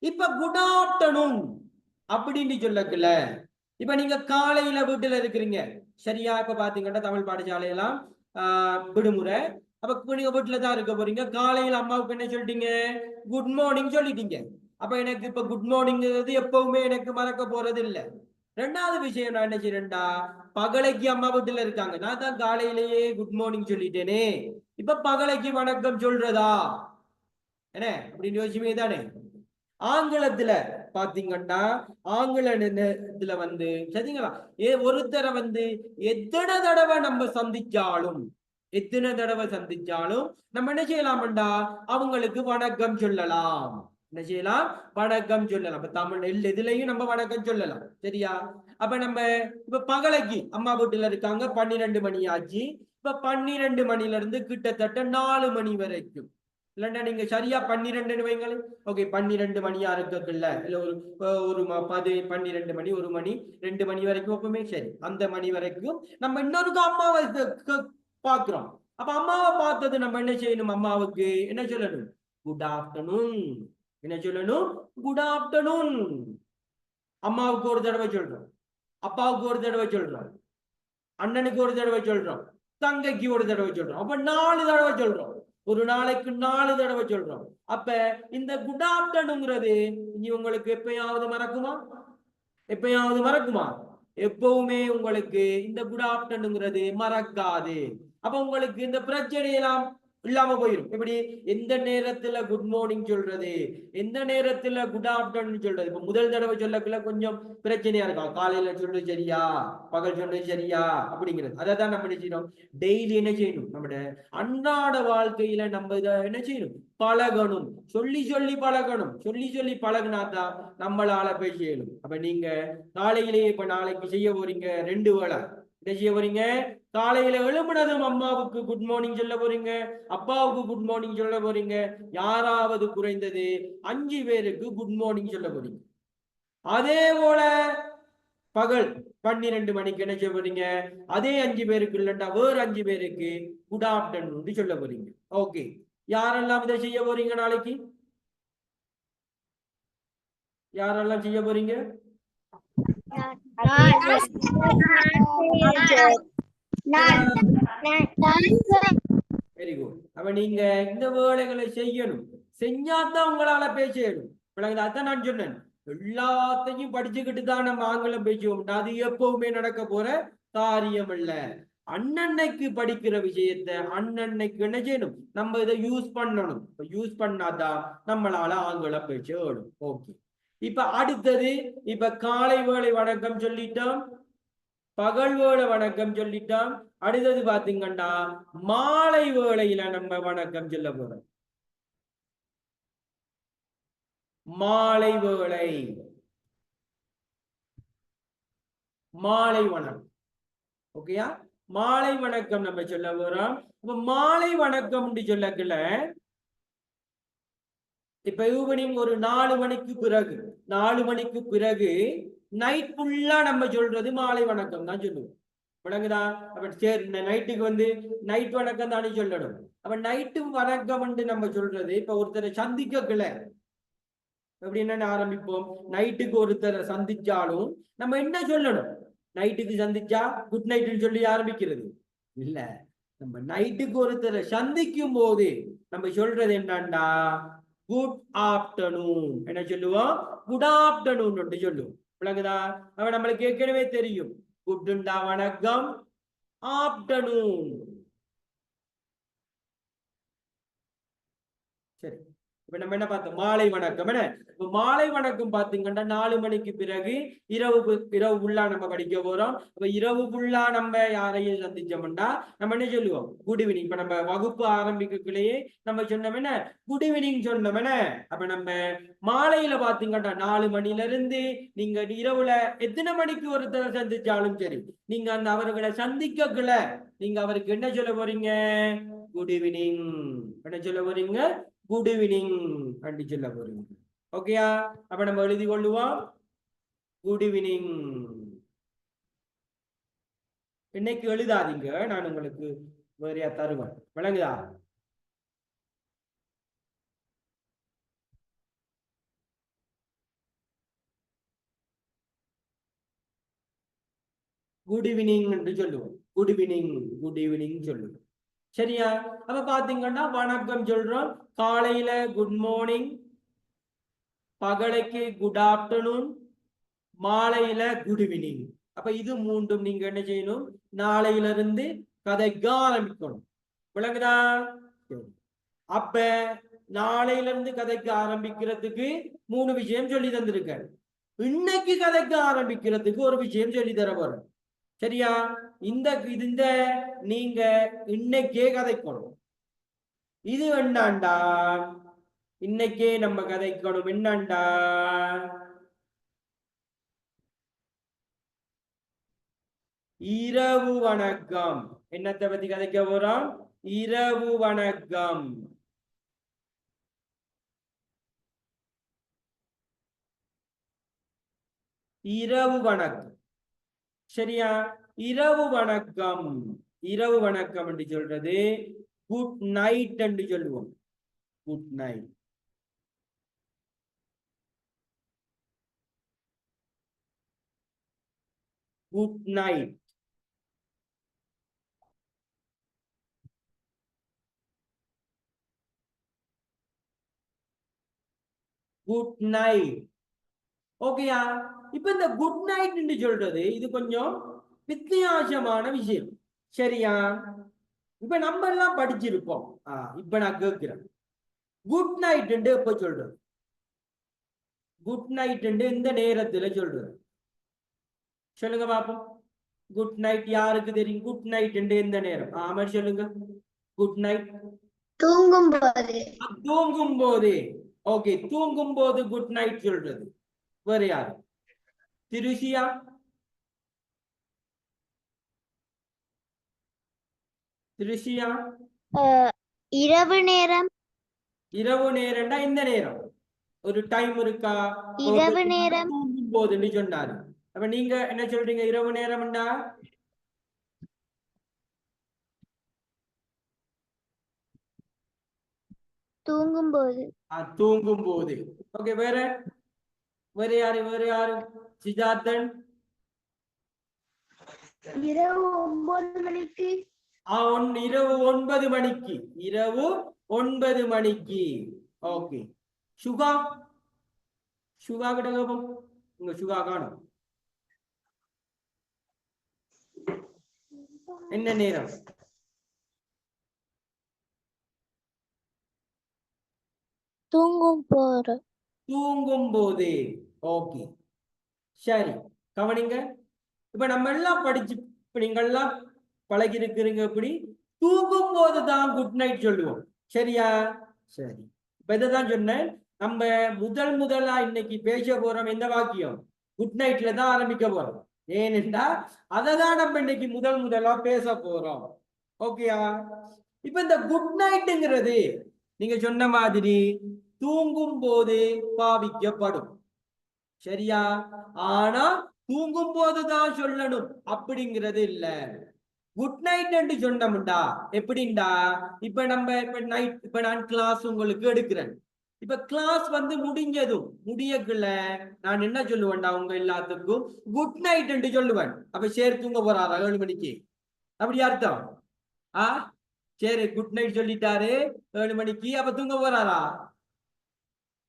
இப்ப குட் ஆஃப்டர்நூன் அப்படின்னு சொல்லக்குல, இப்ப நீங்க காலையில வீட்டுல இருக்கிறீங்க சரியா? இப்ப பாத்தீங்கன்னா தமிழ் பாடசாலையெல்லாம் விடுமுறை. அப்ப நீங்க வீட்டுல தான் இருக்க போறீங்க. காலையில அம்மாவுக்கு என்ன சொல்லிட்டீங்க? குட் மார்னிங் சொல்லிட்டீங்க. அப்ப எனக்கு இப்ப குட் மார்னிங்கிறது எப்பவுமே எனக்கு மறக்க போறது இல்லை. ரெண்டாவது விஷயம் நான் என்ன செய்யறேன்டா, பகலைக்கு அம்மா வீட்டுல இருக்காங்க, நான் தான் காலையிலேயே குட் மார்னிங் சொல்லிட்டேனே, இப்ப பகலைக்கு வணக்கம் சொல்றதா என்ன அப்படின்னு யோசிச்சுமே தானே. ஆங்கிலத்துல பாத்தீங்கன்னா ஆங்கிலத்துல வந்து சரிங்களா, ஒருத்தரை வந்து எத்தனை தடவை நம்ம சந்திச்சாலும் நம்ம என்ன செய்யலாம்டா, அவங்களுக்கு வணக்கம் சொல்லலாம். என்ன செய்யலாம்? வணக்கம் சொல்லலாம். இப்ப தமிழ் இதுலயும் நம்ம வணக்கம் சொல்லலாம். சரியா? அப்ப நம்ம இப்ப பகலைக்கு அம்மா வீட்டுல இருக்காங்க, 12 மணி ஆச்சு. இப்ப 12 மணில இருந்து கிட்டத்தட்ட 4 மணி வரைக்கும், இல்லைன்னா நீங்க சரியா 12 வைங்களே. ஓகே, 12 மணியா இருக்குல்ல, இல்ல ஒரு 12 மணி, 1 மணி, 2 மணி வரைக்கும் எப்பவுமே சரி. அந்த மணி வரைக்கும் நம்ம இன்னொருக்கு அம்மாவை பாக்குறோம். அப்ப அம்மாவை பார்த்தது நம்ம என்ன செய்யணும்? அம்மாவுக்கு என்ன சொல்லணும்? Good afternoon. என்ன சொல்லணும்? Good afternoon. அம்மாவுக்கு ஒரு தடவை சொல்றோம், அப்பாவுக்கு ஒரு தடவை சொல்றோம், அண்ணனுக்கு ஒரு தடவை சொல்றோம், தங்கைக்கு ஒரு தடவை சொல்றோம். அப்ப 4 தடவை சொல்றோம். ஒரு நாளைக்கு 4 தடவை சொல்றோம். அப்ப இந்த குட் ஆஃப்டர்நூன்ங்கிறது உங்களுக்கு எப்பயாவது மறக்குமா? எப்பயாவது மறக்குமா? எப்பவுமே உங்களுக்கு இந்த குட் ஆஃப்டர்நூன்ங்கிறது மறக்காது. அப்ப உங்களுக்கு இந்த பிரச்சனை எல்லாம் இல்லாம போயிடும். எப்படி? எந்த நேரத்துல குட் மார்னிங் சொல்றது, எந்த நேரத்துல குட் ஆஃப்டர்நூன் சொல்றது. இப்ப முதல் தடவை சொல்லக்குள்ள கொஞ்சம் பிரச்சனையா இருக்கும். காலையில சொல்றது சரியா, பகல் சொல்றது சரியா அப்படிங்கிறது. அதை தான் நம்ம என்ன செய்யணும்? டெய்லி என்ன செய்யணும்? நம்ம அன்றாட வாழ்க்கையில நம்ம இதை என்ன செய்யணும்? பழகணும். சொல்லி சொல்லி பழகணும். சொல்லி சொல்லி பழகினாதான் நம்மளால போய் செய்யணும். அப்ப நீங்க காலையிலேயே இப்ப நாளைக்கு செய்ய போறீங்க 2 வேளை. என்ன செய்ய போறீங்க? காலையில எழும்பினதும் அம்மாவுக்கு குட் மார்னிங் சொல்ல போறீங்க, அப்பாவுக்கு குட் மார்னிங் சொல்ல போறீங்க. யாராவது குறைந்தது 5 பேருக்கு குட் மார்னிங் சொல்ல போறீங்க. அதே போல பகல் 12 மணிக்கு என்ன செய்ய போறீங்க? அதே 5 பேருக்கு இல்லைன்னா வேற 5 பேருக்கு குட் ஆஃப்டர்நூன் சொல்ல போறீங்க. ஓகே, யாரெல்லாம் இதை செய்ய போறீங்க நாளைக்கு? யாரெல்லாம் செய்ய போறீங்க? Very good. அப்ப நீங்க இந்த வேலைகளை செய்யணும். செஞ்சாதான் உங்களால பேசணும். அதான் நான் சொன்னேன், எல்லாத்தையும் படிச்சுக்கிட்டு தான் நம்ம ஆங்கிலம் பேசுவோம். அது எப்பவுமே நடக்க போற காரியம் இல்ல. அன்னன்னைக்கு படிக்கிற விஷயத்த அன்னன்னைக்கு என்ன செய்யணும், நம்ம இதை யூஸ் பண்ணணும். யூஸ் பண்ணாதான் நம்மளால ஆங்கில பேச்சு ஓடும். ஓகே, இப்ப அடுத்தது, இப்ப காலை வேளை வணக்கம் சொல்லிட்டோம், பகல் வேளை வணக்கம் சொல்லிட்டோம். அடுத்தது பாத்தீங்கன்னா மாலை வேளையில நம்ம வணக்கம் சொல்ல போறோம். மாலை வேளை, மாலை வணக்கம். ஓகேயா, மாலை வணக்கம் நம்ம சொல்ல போறோம். இப்ப மாலை வணக்கம் சொல்லக்கல, இப்ப ஈவினிங் ஒரு 4 மணிக்கு பிறகு, 4 மணிக்கு பிறகு நைட் ஃபுல்லா நம்ம சொல்றது மாலை வணக்கம் தான் சொல்லுவோம். விளங்குதா? அப்ப சரி, நைட்டுக்கு வந்து நைட் வணக்கம் தானே சொல்லணும். அப்ப நைட்டு வணக்கம் நம்ம சொல்றது, இப்ப ஒருத்தரை சந்திக்கல எப்படின்னு ஆரம்பிப்போம். நைட்டுக்கு ஒருத்தரை சந்திச்சாலும் நம்ம என்ன சொல்லணும்? நைட்டுக்கு சந்திச்சா குட் நைட்னு சொல்லி ஆரம்பிக்கிறது இல்ல. நம்ம நைட்டுக்கு ஒருத்தரை சந்திக்கும் போது நம்ம சொல்றது என்னன்னா குட் ஆஃப்டர்நூன். என்ன சொல்லுவோம்? குட் ஆஃப்டர்நூன் சொல்லுவோம். விளங்குதா? அவ நம்மளுக்கு ஏற்கனவே தெரியும், குட்டுண்டா வணக்கம், ஆஃப்டர்நூன். சரி, இப்ப நம்ம என்ன பார்த்தோம்? மாலை வணக்கம். என்ன இப்ப மாலை வணக்கம் பாத்தீங்கன்னா 4 மணிக்கு பிறகு இரவு ஃபுல்லா நம்ம படிக்க போறோம். இப்ப இரவு ஃபுல்லா நம்ம யாரையும் சந்திச்சோம்னா நம்ம என்ன சொல்லுவோம்? Good evening. இப்ப நம்ம வகுப்பு ஆரம்பிக்கக்குள்ளேயே நம்ம சொன்னோம் என்ன? குட் ஈவினிங் சொன்னோம். என்ன அப்ப நம்ம மாலையில பாத்தீங்கன்னா 4 மணில இருந்து நீங்க இரவுல எத்தனை மணிக்கு ஒருத்தர் சந்திச்சாலும் சரி, நீங்க அந்த அவர்களை சந்திக்கக்குள்ள நீங்க அவருக்கு என்ன சொல்ல போறீங்க? Good evening. என்ன சொல்ல போறீங்க? குட் ஈவினிங் அப்படி சொல்ல போறீங்க. ஓகேயா? அப்ப நம்ம எழுதி கொள்ளுவோம், குட் ஈவினிங். இன்னைக்கு எழுதாதீங்க, நான் உங்களுக்கு வேறையா தருவேன். விளங்குதா? குட் ஈவினிங் என்று சொல்லுவோம். குட் ஈவினிங், குட் ஈவினிங் சொல்லுவோம். சரியா? அப்ப பாத்தீங்கன்னா வணக்கம் சொல்றோம். காலையில குட் மார்னிங், பகலைக்கு குட் ஆஃப்டர்நூன், மாலையில குட் ஈவினிங். அப்ப இது மூன்றும் நீங்க என்ன செய்யணும்? நாளையில இருந்து கதைக்க ஆரம்பிக்கணும். விளங்குதா? அப்ப நாளையில இருந்து கதைக்க ஆரம்பிக்கிறதுக்கு 3 விஷயம் சொல்லி தந்திருக்க. இன்னைக்கு கதைக்க ஆரம்பிக்கிறதுக்கு ஒரு விஷயம் சொல்லி தர போறேன். சரியா? இந்த நீங்க இன்னைக்கே கதைக்கணும். இது என்னண்டா, இன்னைக்கே நம்ம கதைக்கணும். என்னண்டா, இரவு வணக்கம். என்னத்தை பத்தி கதைக்க போறோம்? இரவு வணக்கம். இரவு வணக்கம். சரியா? இரவு வணக்கம். இரவு வணக்கம் என்று சொல்றது குட் நைட் என்று சொல்லுவோம். Good night. Good night. Good night. ஓகேயா? இப்ப இந்த குட் நைட் என்று சொல்றது இது கொஞ்சம் வித்தியாசமான விஷயம். சரியா? இப்ப நம்ம எல்லாம் படிச்சிருப்போம். இப்ப நான் கேட்கிறேன், குட் நைட் எப்ப சொல்றது? குட் நைட் இந்த நேரத்துல சொல்றது சொல்லுங்க பாப்போம். குட் நைட் யாருக்கு தெரியும்? குட் நைட் எந்த நேரம்? ஆமா சொல்லுங்க. குட் நைட் தூங்கும் போது. தூங்கும் போது. ஓகே, தூங்கும் போது குட் நைட் சொல்றது. வேற யாரு? திருஷியா? திருஷியா? இரவு நேரம். இரவு நேரம்டா இந்த நேரம் ஒரு டைம் இருக்கா? இரவு நேரம் தூங்கும் போதுன்னு சொன்னாரு. அப்ப நீங்க என்ன சொல்றீங்க? இரவு நேரம்டா தூங்கும் போது. தூங்கும் போது. ஓகே, வேற வேற யாரு? வேற யாரு? சிஜார்த்தன்? இரவு 9 மணிக்கு. இரவு 9 மணிக்கு. இரவு 9 மணிக்கு. ஓகே, சுகா? சுகா கிட்ட கேப்போம். உங்க சுகா காணும். என்ன நேரம்? தூங்கும் போது. தூங்கும் போது. ஓகே, சரி, கவனிங்க. இப்ப நம்ம எல்லாம் படிச்சு, இப்ப நீங்க எல்லாம் பழகி இருக்கிறீங்க. எப்படி தூங்கும் போதுதான் குட் நைட் சொல்லுவோம், சரியா? சரி, இப்ப இதைதான் சொன்னேன். நம்ம முதலா இன்னைக்கு பேச போறோம் எந்த வாக்கியம்? குட் நைட்ல தான் ஆரம்பிக்க போறோம். ஏனென்றா அததான் நம்ம இன்னைக்கு முதலா பேச போறோம். ஓகேயா? இப்ப இந்த குட் நைட்டுங்கிறது நீங்க சொன்ன மாதிரி தூங்கும் போது பாவிக்கப்படும், சரியா? ஆனா தூங்கும் போதுதான் சொல்லணும் அப்படிங்கிறது இல்ல. குட் நைட் என்று சொன்னோம்டா எப்படின்டா, இப்ப நைட், இப்ப நான் கிளாஸ் உங்களுக்கு எடுக்கிறேன். இப்ப கிளாஸ் வந்து முடிஞ்சதும் முடியக்குள்ள நான் என்ன சொல்லுவேன்டா, உங்க எல்லாத்துக்கும் குட் நைட் என்று சொல்லுவேன். அப்ப சரி தூங்க போறாரா 7 மணிக்கு, அப்படி அர்த்தம்? சரி, குட் நைட் சொல்லிட்டாரு 7 மணிக்கு, அப்ப தூங்க போறாரா?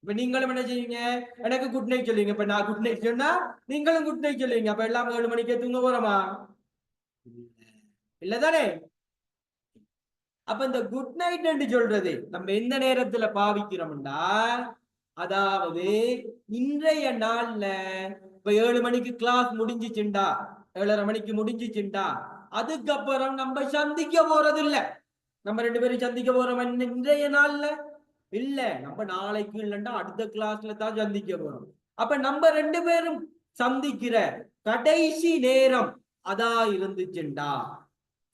இப்ப நீங்களும் என்ன செய்வீங்க? எனக்கு குட் நைட் சொல்லுவீங்க. இப்ப நான் குட் நைட் சொன்னா நீங்களும் குட் நைட் சொல்லுவீங்க. அப்ப எல்லாம் 7 மணிக்கே தூங்க போறோமா? இல்லதானே? அப்ப இந்த குட் நைட் என்று சொல்றது நம்ம எந்த நேரத்துல பாவிக்கிறோம்டா, அதாவது இன்றைய நாள்ல இப்ப 7 மணிக்கு கிளாஸ் முடிஞ்சிச்சுண்டா, 7:30 மணிக்கு முடிஞ்சிச்சுண்டா, அதுக்கப்புறம் நம்ம சந்திக்க போறது இல்ல. நம்ம 2 பேரும் சந்திக்க போறோம் இன்றைய நாள்ல இல்ல. நம்ம நாளைக்கு இல்லைன்னா அடுத்த கிளாஸ்ல தான் சந்திக்க போறோம். அப்ப நம்ம 2 பேரும் சந்திக்கிற கடைசி நேரம் அதா இருந்துச்சுண்டா,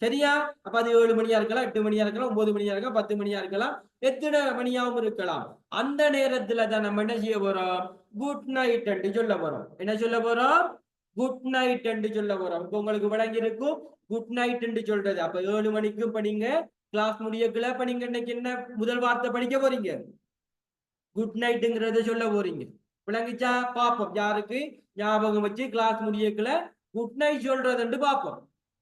சரியா? அப்ப அது 7 மணியா இருக்கலாம், 8 மணியா இருக்கலாம், 9 மணியா இருக்கலாம், 10 மணியா இருக்கலாம், எத்தனை மணியாவும் இருக்கலாம். அந்த நேரத்துல தான் நம்ம என்ன செய்ய போறோம்? குட் நைட் என்று சொல்ல போறோம். என்ன சொல்ல போறோம்? குட் நைட் என்று சொல்ல போறோம். இப்ப உங்களுக்கு விளங்கி இருக்கும் குட் நைட் என்று சொல்றது. அப்ப 7 மணிக்கும் இப்ப நீங்க கிளாஸ் முடியக்குள்ள இப்ப நீங்க இன்னைக்கு என்ன முதல் வார்த்தை படிக்க போறீங்க? குட் நைட்டுங்கிறத சொல்ல போறீங்க. விளங்கிச்சா? பாப்போம் யாருக்கு ஞாபகம் வச்சு கிளாஸ் முடியக்குள்ள குட் நைட் சொல்றதுன்னு பாப்போம்.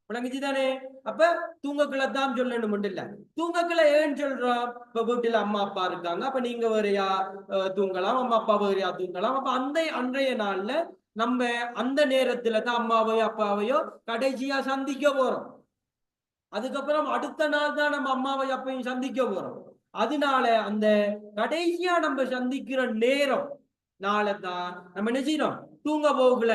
விளங்கிச்சு தானே? அப்ப தூங்கக்குள்ளதான் சொல்லணும் இல்ல. தூங்கக்குள்ள ஏன்னு சொல்றோம்? இப்ப வீட்டுல அம்மா அப்பா இருக்காங்க, அப்ப நீங்க வேறையா தூங்கலாம், அம்மா அப்பா வேறையா தூங்கலாம். அப்ப அந்த அன்றைய நாள்ல நம்ம அந்த நேரத்துல தான் அம்மாவையோ அப்பாவையோ கடைசியா சந்திக்க போறோம். அதுக்கப்புறம் அடுத்த நாள் தான் நம்ம அம்மாவை அப்பையும் சந்திக்க போறோம். அதனால அந்த கடைசியா நம்ம சந்திக்கிற நேரம் நாளைதான் நம்ம என்ன செய்யறோம்? தூங்க போகல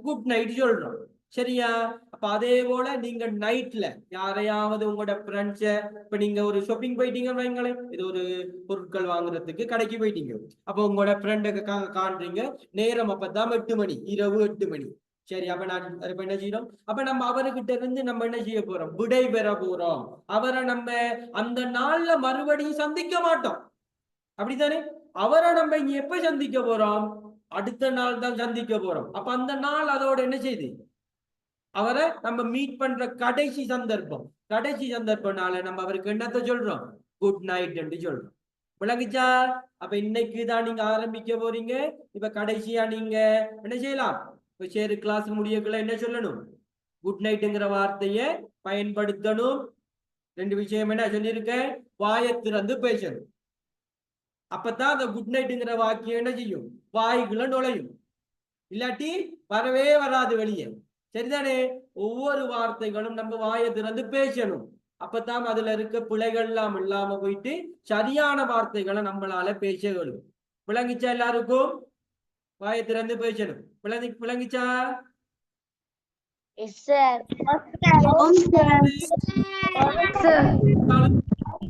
குட் நைட் சொல்றோம், சரியா? அப்ப அதே போல நீங்க நைட்ல யாரையாவது உங்களோட ஃப்ரெண்ட்ஸ, இப்ப நீங்க ஒரு ஷாப்பிங் போயிட்டீங்கன்னு வைங்களேன், இது ஒரு பொருட்கள் வாங்குறதுக்கு கடைக்கு போயிட்டீங்க. அப்ப உங்களோட ஃப்ரெண்டுக்கு காண்றீங்க, நேரம் அப்பதான் 8 மணி, இரவு 8 மணி. சரி, அப்ப நான் இப்ப என்ன செய்யறோம்? அப்ப நம்ம அவர்கிட்ட இருந்து நம்ம என்ன செய்ய போறோம்? விடை பெற போறோம். அவரை நம்ம அந்த நாள்ல மறுபடியும் சந்திக்க மாட்டோம், அப்படித்தானே? அவரை நம்ம இங்க எப்ப சந்திக்க போறோம்? அடுத்த நாள் தான் சந்திக்க போறோம். அப்ப அந்த நாள் அதோட என்ன செய்யுது? அவரை நம்ம மீட் பண்ற கடைசி சந்தர்ப்பம். கடைசி சந்தர்ப்பனால நம்ம அவருக்கு என்னத்த சொல்றோம்? குட் நைட் என்று சொல்றோம். விளங்குச்சா? அப்ப இன்னைக்கு தான் நீங்க ஆரம்பிக்க போறீங்க. இப்ப கடைசியா நீங்க என்ன செய்யலாம்? இப்ப சரி கிளாஸ் முடியக்குள்ள என்ன சொல்லணும்? குட் நைட்டுங்கிற வார்த்தையை பயன்படுத்தணும். 2 விஷயம் என்ன சொல்லியிருக்கேன்? வாயை திறந்து பேசணும். அப்பதான் அந்த குட் நைட்டுங்கிற வாக்கியம் என்ன செய்யும்? வாய்க்குள்ள நுழையும். இல்லாட்டி வரவே வராது வெளியே, சரிதானே? ஒவ்வொரு வார்த்தைகளும் நம்ம வாயை திறந்து பேசணும். அப்பதான் அதுல இருக்க பிழைகள் எல்லாம் இல்லாம போயிட்டு சரியான வார்த்தைகளை நம்மளால பேசணும். விளங்கிச்சா? எல்லாருக்கும் வாயை திறந்து பேசணும். விளங்கிச்சா?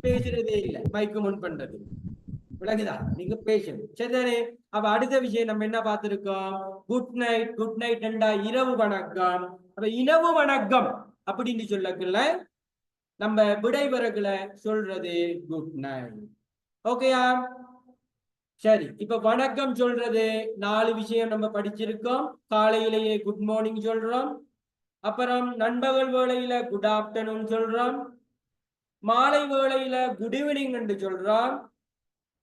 பேசுறதே இல்லை, மைக்கு முன் பண்றது. விளங்குதா? நீங்க பேசணும், சரிதானே? அப்ப அடுத்த விஷயம் நம்ம என்ன பார்த்திருக்கோம்? Good night. குட் நைட் என்றா இரவு வணக்கம். அப்ப இரவு வணக்கம் அப்படின்னு சொல்லக்குள்ள நம்ம விடைபெறக்குள்ள சொல்றது குட் நைட். ஓகேயா? சரி, இப்ப வணக்கம் சொல்றது 4 விஷயம் நம்ம படிச்சிருக்கோம். காலையிலேயே குட் மார்னிங் சொல்றோம், அப்புறம் நண்பகல் வேளையில குட் ஆஃப்டர்நூன் சொல்றோம், மாலை வேளையில குட் ஈவினிங் என்று சொல்றோம்,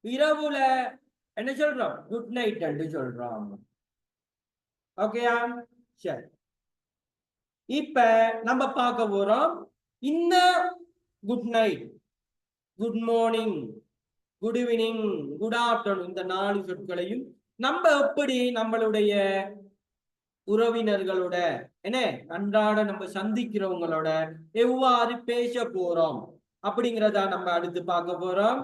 இரவுல என்ன சொல்றோம்? குட் நைட் என்று சொல்றோம். ஓகேயா? சரி, இப்ப நம்ம பார்க்க போறோம் இந்த good night, good morning, good evening, good afternoon இந்த 4 சொற்களையும் நம்ம எப்படி நம்மளுடைய உறவினர்களோட என்ன அன்றாட நம்ம சந்திக்கிறவங்களோட எவ்வாறு பேச போறோம் அப்படிங்கிறதா நம்ம அடுத்து பார்க்க போறோம்.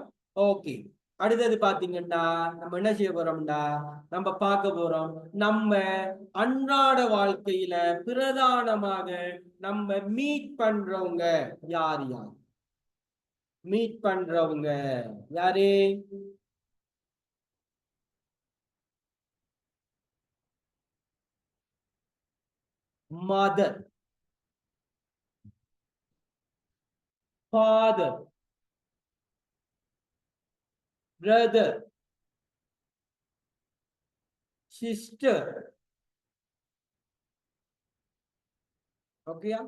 ஓகே, அடுத்தது பாத்தீங்கன்னா நம்ம என்ன செய்ய போறோம்டா, நம்ம பார்க்க போறோம் நம்ம அன்றாட வாழ்க்கையில பிரதானமாக நம்ம மீட் பண்றவங்க யார் யார். மீட் பண்றவங்க யாரு? mother, father, brother, sister. ஓகேயா?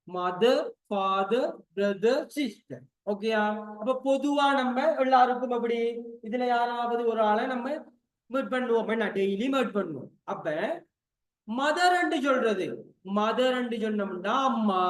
Mother, father, brother, sister. ஓகேயா? அப்ப பொதுவா நம்ம எல்லாருக்கும் அப்படி இதுல யாராவது ஒரு ஆளை நம்ம மீட் பண்ணுவோம், என்ன டெய்லி மீட் பண்ணுவோம். அப்ப மதர் என்று சொல்றது, மதர் என்று சொன்னோம்னா அம்மா.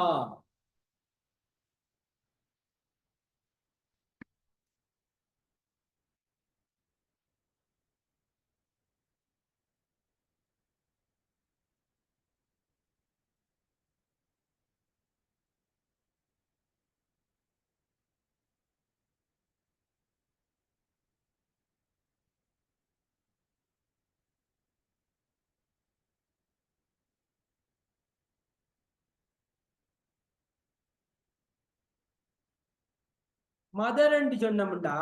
மதர் என்று சொன்னோம்னா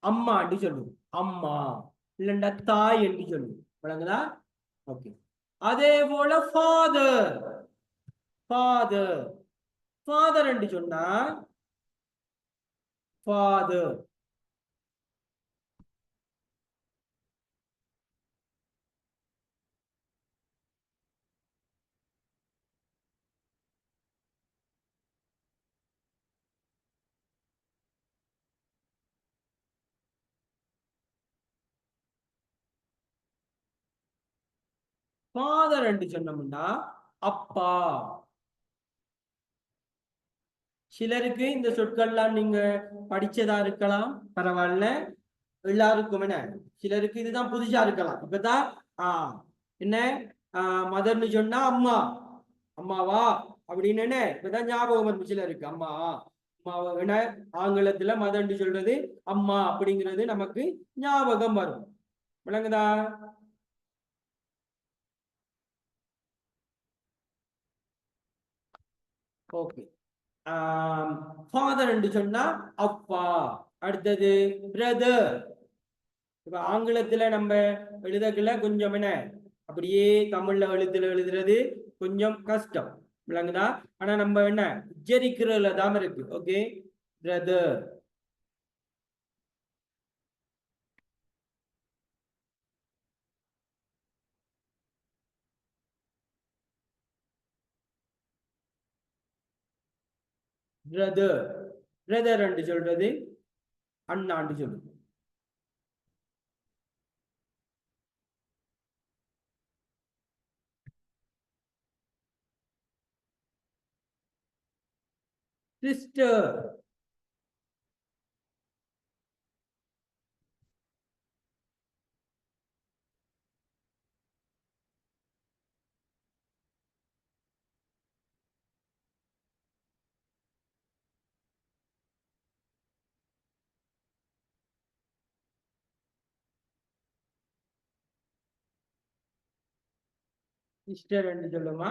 அம்மா என்று சொல்லுவோம், அம்மா இல்லைண்டா தாய் என்று சொல்லுவோம். விளங்குதா? ஓகே. அதே போல ஃபாதர், ஃபாதர், ஃபாதர் என்று சொன்னா ஃபாதர். ஃபாதர் என்று சொன்னோம்னா அப்பா. சிலருக்கு இந்த சொற்கள்லாம் நீங்க படிச்சதா இருக்கலாம், பரவாயில்ல. எல்லாருக்கும் என்ன, சிலருக்கு இதுதான் புதுசா இருக்கலாம். இப்பதான் என்ன மதர்னு சொன்னா அம்மா, அம்மாவா அப்படின்னு என்ன இப்பதான் ஞாபகம் வந்து சிலருக்கு அம்மா. அம்மாவை என்ன ஆங்கிலத்துல மதர்ன்னு சொல்றது அம்மா அப்படிங்கிறது நமக்கு ஞாபகம் வரும். விளங்குதா? ஓகே. ஃபாதர் என்று சொன்னா அப்பா. அடுத்தது பிரதர். இப்ப ஆங்கிலத்துல நம்ம எழுதக்குள்ள கொஞ்சம் என்ன அப்படியே தமிழ்ல எழுத்துல எழுதுறது கொஞ்சம் கஷ்டம். விளங்குதா? ஆனா நம்ம என்ன உச்சரிக்கிறதுல தான் இருக்கு. Okay, brother. பிரதர், பிரதர் என்று சொல்றது அண்ணாண்டு சொல்றது. சிஸ்டர், சிஸ்டர் என்று சொல்லுமா,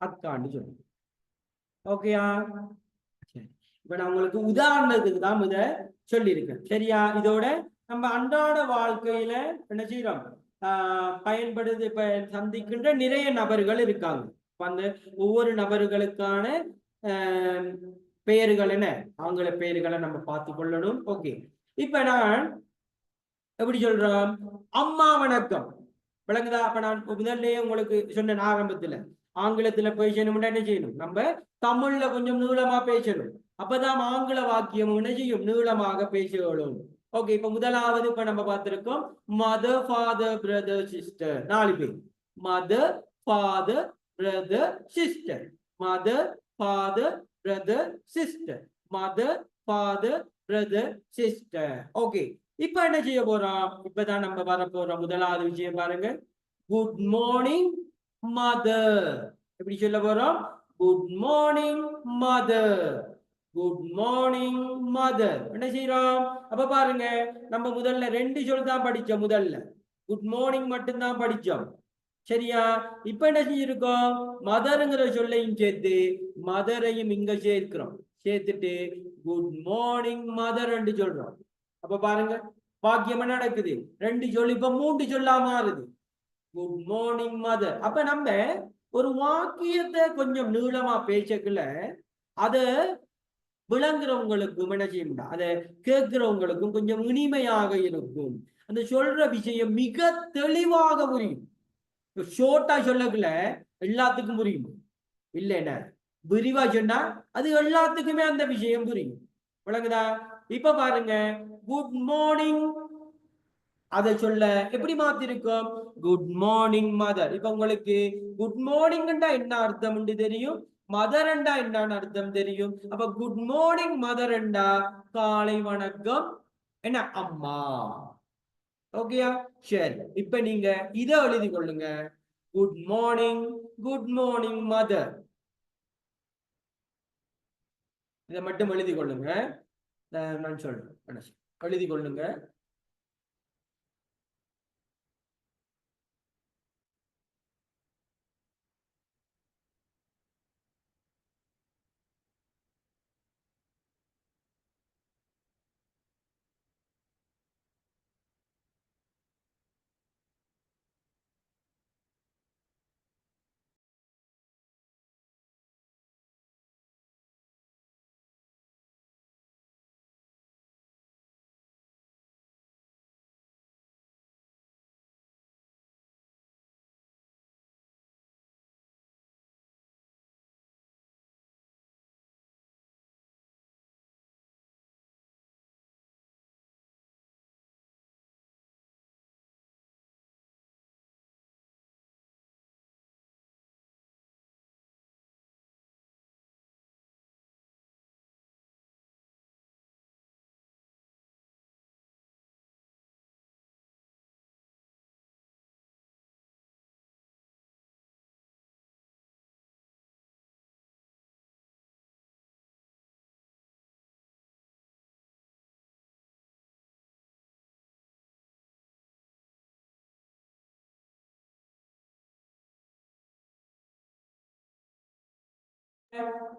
அக்கான்னு சொல்லுவோம். ஓகேயா? சரி, இப்ப நான் உங்களுக்கு உதாரணத்துக்கு தான் இத சொல்லியிருக்கேன். சரியா? இதோட நம்ம அன்றாட வாழ்க்கையில என்ன செய்யறோம், பயன்படுது இப்ப சந்திக்கின்ற நிறைய நபர்கள் இருக்காங்க. அந்த ஒவ்வொரு நபர்களுக்கான பெயர்கள் என்ன, ஆங்கில பெயர்களை நம்ம பார்த்து கொள்ளணும். ஓகே, இப்ப நான் எப்படி சொல்றோம், அம்மா வணக்கம். விளங்குதா? அப்ப நான் முதல்லயே உங்களுக்கு சொன்ன ஆரம்பத்துல ஆங்கிலத்துல பேசணும்னா என்ன செய்யணும், நம்ம தமிழ்ல கொஞ்சம் நீளமா பேசணும். அப்பதான் ஆங்கில வாக்கியம் என்ன செய்யும், நீளமாக பேசணும். ஓகே, இப்ப முதலாவது இப்ப நம்ம பார்த்திருக்கோம் மதர், ஃபாதர், பிரதர், சிஸ்டர். 4 பேர். Mother, father, brother, sister. Mother, father, brother, sister. Mother, father, brother, sister. Okay, இப்ப என்ன செய்ய போறோம், இப்பதான் நம்ம வர போறோம் முதலாவது விஷயம் பாருங்க. Good morning mother. எப்படி சொல்ல போறோம்? Good morning mother. Good morning mother. என்ன செய்யறோம்? அப்ப பாருங்க, நம்ம முதல்ல 2 சொல் தான் படிச்சோம். முதல்ல குட் மார்னிங் மட்டும்தான் படிச்சோம். சரியா? இப்ப என்ன செஞ்சிருக்கோம்? மதருங்கிற சொல்லையும் சேர்த்து மதரையும் இங்க சேர்க்கிறோம். சேர்த்துட்டு குட் மார்னிங் மதர் என்று சொல்றோம். அப்ப பாருங்க வாக்கியம் என்ன நடக்குது? 2 சொல் இப்ப 3 சொல்லா மாறுது. Good morning mother. அப்ப நம்ம ஒரு வாக்கியத்தை கொஞ்சம் நீளமா பேசக்குள்ள அத விளங்குறவங்களுக்கும் என்ன செய்யும், அதை கேட்கிறவங்களுக்கும் கொஞ்சம் இனிமையாக இருக்கும். அந்த சொல்ற விஷயம் மிக தெளிவாக புரியும். ஷோர்ட்டா சொல்லக்குள்ள எல்லாத்துக்கும் புரியும். இல்லைன்னா விரிவா சொன்னா அது எல்லாத்துக்குமே அந்த விஷயம் புரியும். விளங்குதா? இப்ப பாருங்க, குட் மார்னிங் அதை சொல்ல எப்படி மாத்திருக்கோம்? Good morning mother. இப்ப உங்களுக்கு குட் மார்னிங்டா என்ன அர்த்தம் தெரியும், மதர்ண்டா என்னன்னு அர்த்தம் தெரியும். அப்ப குட் மார்னிங் மதர்ண்டா காலை வணக்கம் என்ன அம்மா. ஓகேயா? சரி, இப்ப நீங்க இதை எழுதி கொள்ளுங்க. Good morning, good morning mother. இதை மட்டும் எழுதி கொள்ளுங்க. நான் சொல்றேன், எழுதி கொள்ளுங்க.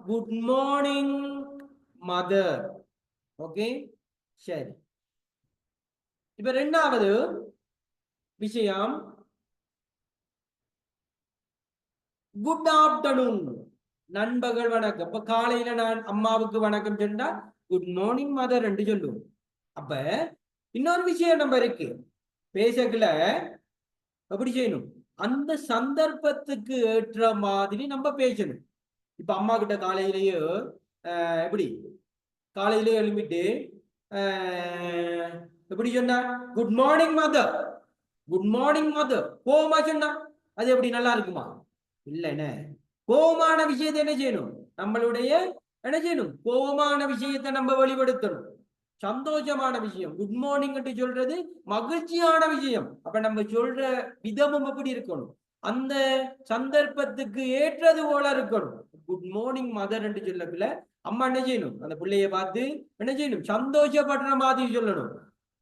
Good morning mother. ஓகே, சரி. இப்ப 2வது விஷயம் குட் ஆஃப்டர்நூன், நண்பகல் வணக்கம். இப்ப காலையில நான் அம்மாவுக்கு வணக்கம் சொன்னா குட் மார்னிங் மதர் என்று சொல்லுவோம். அப்ப இன்னொரு விஷயம் நம்ம இருக்கு, பேசக்குள்ள எப்படி செய்யணும், அந்த சந்தர்ப்பத்துக்கு ஏற்ற மாதிரி நம்ம பேசணும். இப்ப அம்மா கிட்ட காலையிலேயே எப்படி காலையிலே எழுப்பிட்டு எப்படி சொன்னா good morning mother, good morning mother கோவமா சொன்னா அது எப்படி நல்லா இருக்குமா? இல்லைன்னு கோபமான விஷயத்தை என்ன செய்யணும், நம்மளுடைய என்ன செய்யணும், கோபமான விஷயத்தை நம்ம வெளிப்படுத்தணும். சந்தோஷமான விஷயம் குட் மார்னிங் சொல்றது மகிழ்ச்சியான விஷயம். அப்ப நம்ம சொல்ற விதமும் எப்படி இருக்கணும், அந்த சந்தர்ப்பத்துக்கு ஏற்றது போல இருக்கணும். குட் மார்னிங் மதர் என்று சொல்லக்குள்ள அம்மா என்ன செய்யணும், அந்த பிள்ளைய பார்த்து என்ன செய்யணும், சந்தோஷப்படுற மாதிரி சொல்லணும்.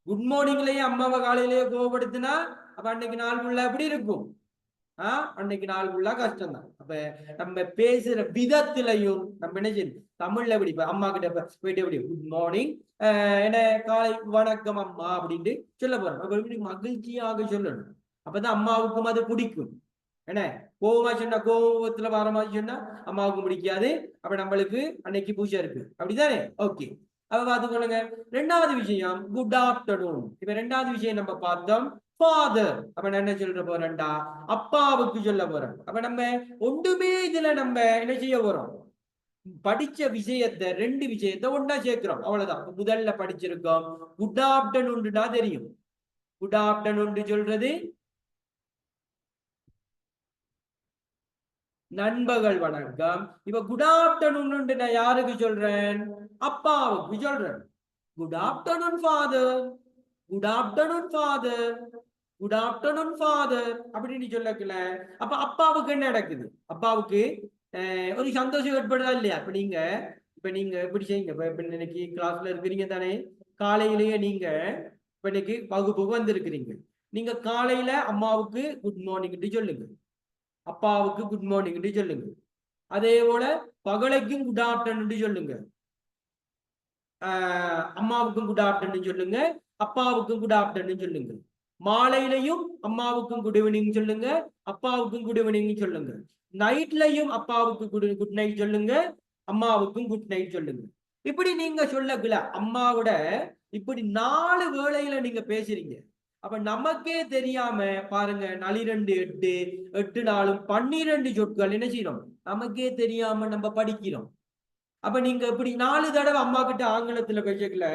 குட் மார்னிங்லயே அம்மாவை காலையிலேயே கோவப்படுத்தினா அப்ப அன்னைக்கு நாள் ஃபுல்லா எப்படி இருக்கும்? அன்னைக்கு நாள் ஃபுல்லா கஷ்டம் தான். அப்ப நம்ம பேசுற விதத்திலையும் நம்ம என்ன செய்யணும், தமிழ்ல எப்படி அம்மா கிட்ட போயிட்டு எப்படி குட் மார்னிங் என்ன காலை வணக்கம் அம்மா அப்படின்ட்டு சொல்ல போறோம். அப்ப எப்படி மகிழ்ச்சியாக சொல்லணும். அப்பதான் அம்மாவுக்கும் அது பிடிக்கும். என்ன கோவமா சொன்னா, கோவத்துல வர மாதிரி சொன்னா அம்மாவுக்கும் பிடிக்காது. அப்ப நம்மளுக்கு அன்னைக்கு பூஜை இருக்கு, அப்படிதானே? ஓகே, அப்ப பாத்துக்கொள்ளுங்க. 2வது விஷயம் குட் ஆஃப்டர்நூன். இப்ப 2வது விஷயம் நம்ம பார்த்தோம் ஃபாதர். அப்ப நான் என்ன சொல்ற போறேன்டா, அப்பாவுக்கு சொல்ல போறேன். அப்ப நம்ம ஒன்றுமே இதுல நம்ம என்ன செய்ய போறோம், படிச்ச விஷயத்தை 2 விஷயத்தை ஒன்னா சேர்க்கிறோம், அவ்வளவுதான். முதல்ல படிச்சிருக்கோம் குட் ஆஃப்டர்நூன் தான் தெரியும். குட் ஆஃப்டர்நூன் சொல்றது நண்பகல் வணக்கம். இப்ப குட் ஆஃப்டர்நூன் நான் யாருக்கு சொல்றேன், அப்பாவுக்கு சொல்றேன். Good afternoon father, good afternoon father, good afternoon father அப்படின்னு சொல்லக்கல. அப்ப அப்பாவுக்கு என்ன நடக்குது? அப்பாவுக்கு ஒரு சந்தோஷம் ஏற்படுதா இல்லையா? இப்ப நீங்க எப்படி செய்யுங்க. இப்ப இன்னைக்கு கிளாஸ்ல இருக்கிறீங்க தானே, காலையிலேயே நீங்க இப்ப இன்னைக்கு வகுப்புக்கு வந்திருக்கிறீங்க. நீங்க காலையில அம்மாவுக்கு குட் மார்னிங் சொல்லுங்க, அப்பாவுக்கு குட் மார்னிங் சொல்லுங்க. அதே போல பகலைக்கும் குட் ஆஃப்டர்நூன் சொல்லுங்க. அம்மாவுக்கும் குட் ஆஃப்டர்நூன் சொல்லுங்க, அப்பாவுக்கும் குட் ஆஃப்டர்நூன் சொல்லுங்க. மாலையிலையும் அம்மாவுக்கும் குட் ஈவினிங் சொல்லுங்க, அப்பாவுக்கும் குட் ஈவினிங் சொல்லுங்க. நைட்லயும் அப்பாவுக்கு குட் நைட் சொல்லுங்க, அம்மாவுக்கும் குட் நைட் சொல்லுங்க. இப்படி நீங்க சொல்லல அம்மாவோட இப்படி 4 வேளையில நீங்க பேசுறீங்க. அப்ப நமக்கே தெரியாம பாருங்க, 4 2 8 8 4 12 சொற்கள் என்ன செய்யறோம், நமக்கே தெரியாம நம்ம படிக்கிறோம். அப்ப நீங்க இப்படி 4 தடவை அம்மா கிட்ட ஆங்கிலத்துல பேசக்கல,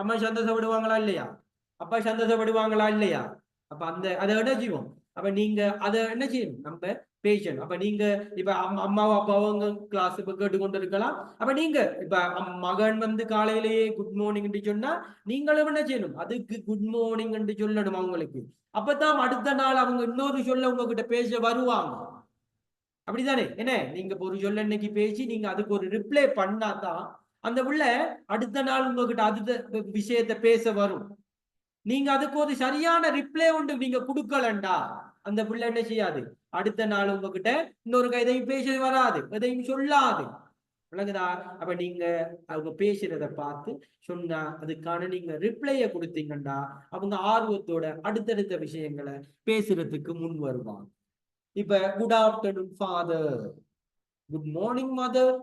அம்மா சந்தோஷப்படுவாங்களா இல்லையா? அப்பா சந்தோஷப்படுவாங்களா இல்லையா? அப்ப அதை என்ன செய்வோம்? அப்ப நீங்க அதை என்ன செய்யணும், நம்ம பேசணும். அப்ப நீங்க இப்ப அம்மாவும் அப்பாவும் கிளாஸ் இப்ப கேட்டுக்கொண்டு இருக்கலாம். அப்ப நீங்க இப்ப மகன் வந்து காலையிலேயே குட் மார்னிங் சொன்னா நீங்களும் என்ன செய்யணும், அதுக்கு குட் மார்னிங் சொல்லணும் அவங்களுக்கு. அப்பதான் அடுத்த நாள் அவங்க இன்னொரு சொல்ல உங்ககிட்ட பேச வருவாங்க. அப்படித்தானே? என்ன நீங்க ஒரு சொல்ல இன்னைக்கு பேசி நீங்க அதுக்கு ஒரு ரிப்ளை பண்ணாதான் அந்த உள்ள அடுத்த நாள் உங்ககிட்ட அடுத்த விஷயத்த பேச வரும். நீங்க அதுக்கு ஒரு சரியான ரிப்ளை உண்டு நீங்க கொடுக்கலண்டா அந்த புள்ள என்ன செய்யாது, அடுத்த நாள் உங்ககிட்ட இன்னொரு எதையும் பேச வராது, எதையும் சொல்லாது. விளங்குதா? அப்ப நீங்க அவங்க பேசுறத பார்த்து சொன்னா அதுக்கான நீங்க ரிப்ளைய கொடுத்தீங்கண்டா அவங்க ஆர்வத்தோட அடுத்தடுத்த விஷயங்களை பேசுறதுக்கு முன் வருவாங்க. இப்ப good afternoon father, good morning mother,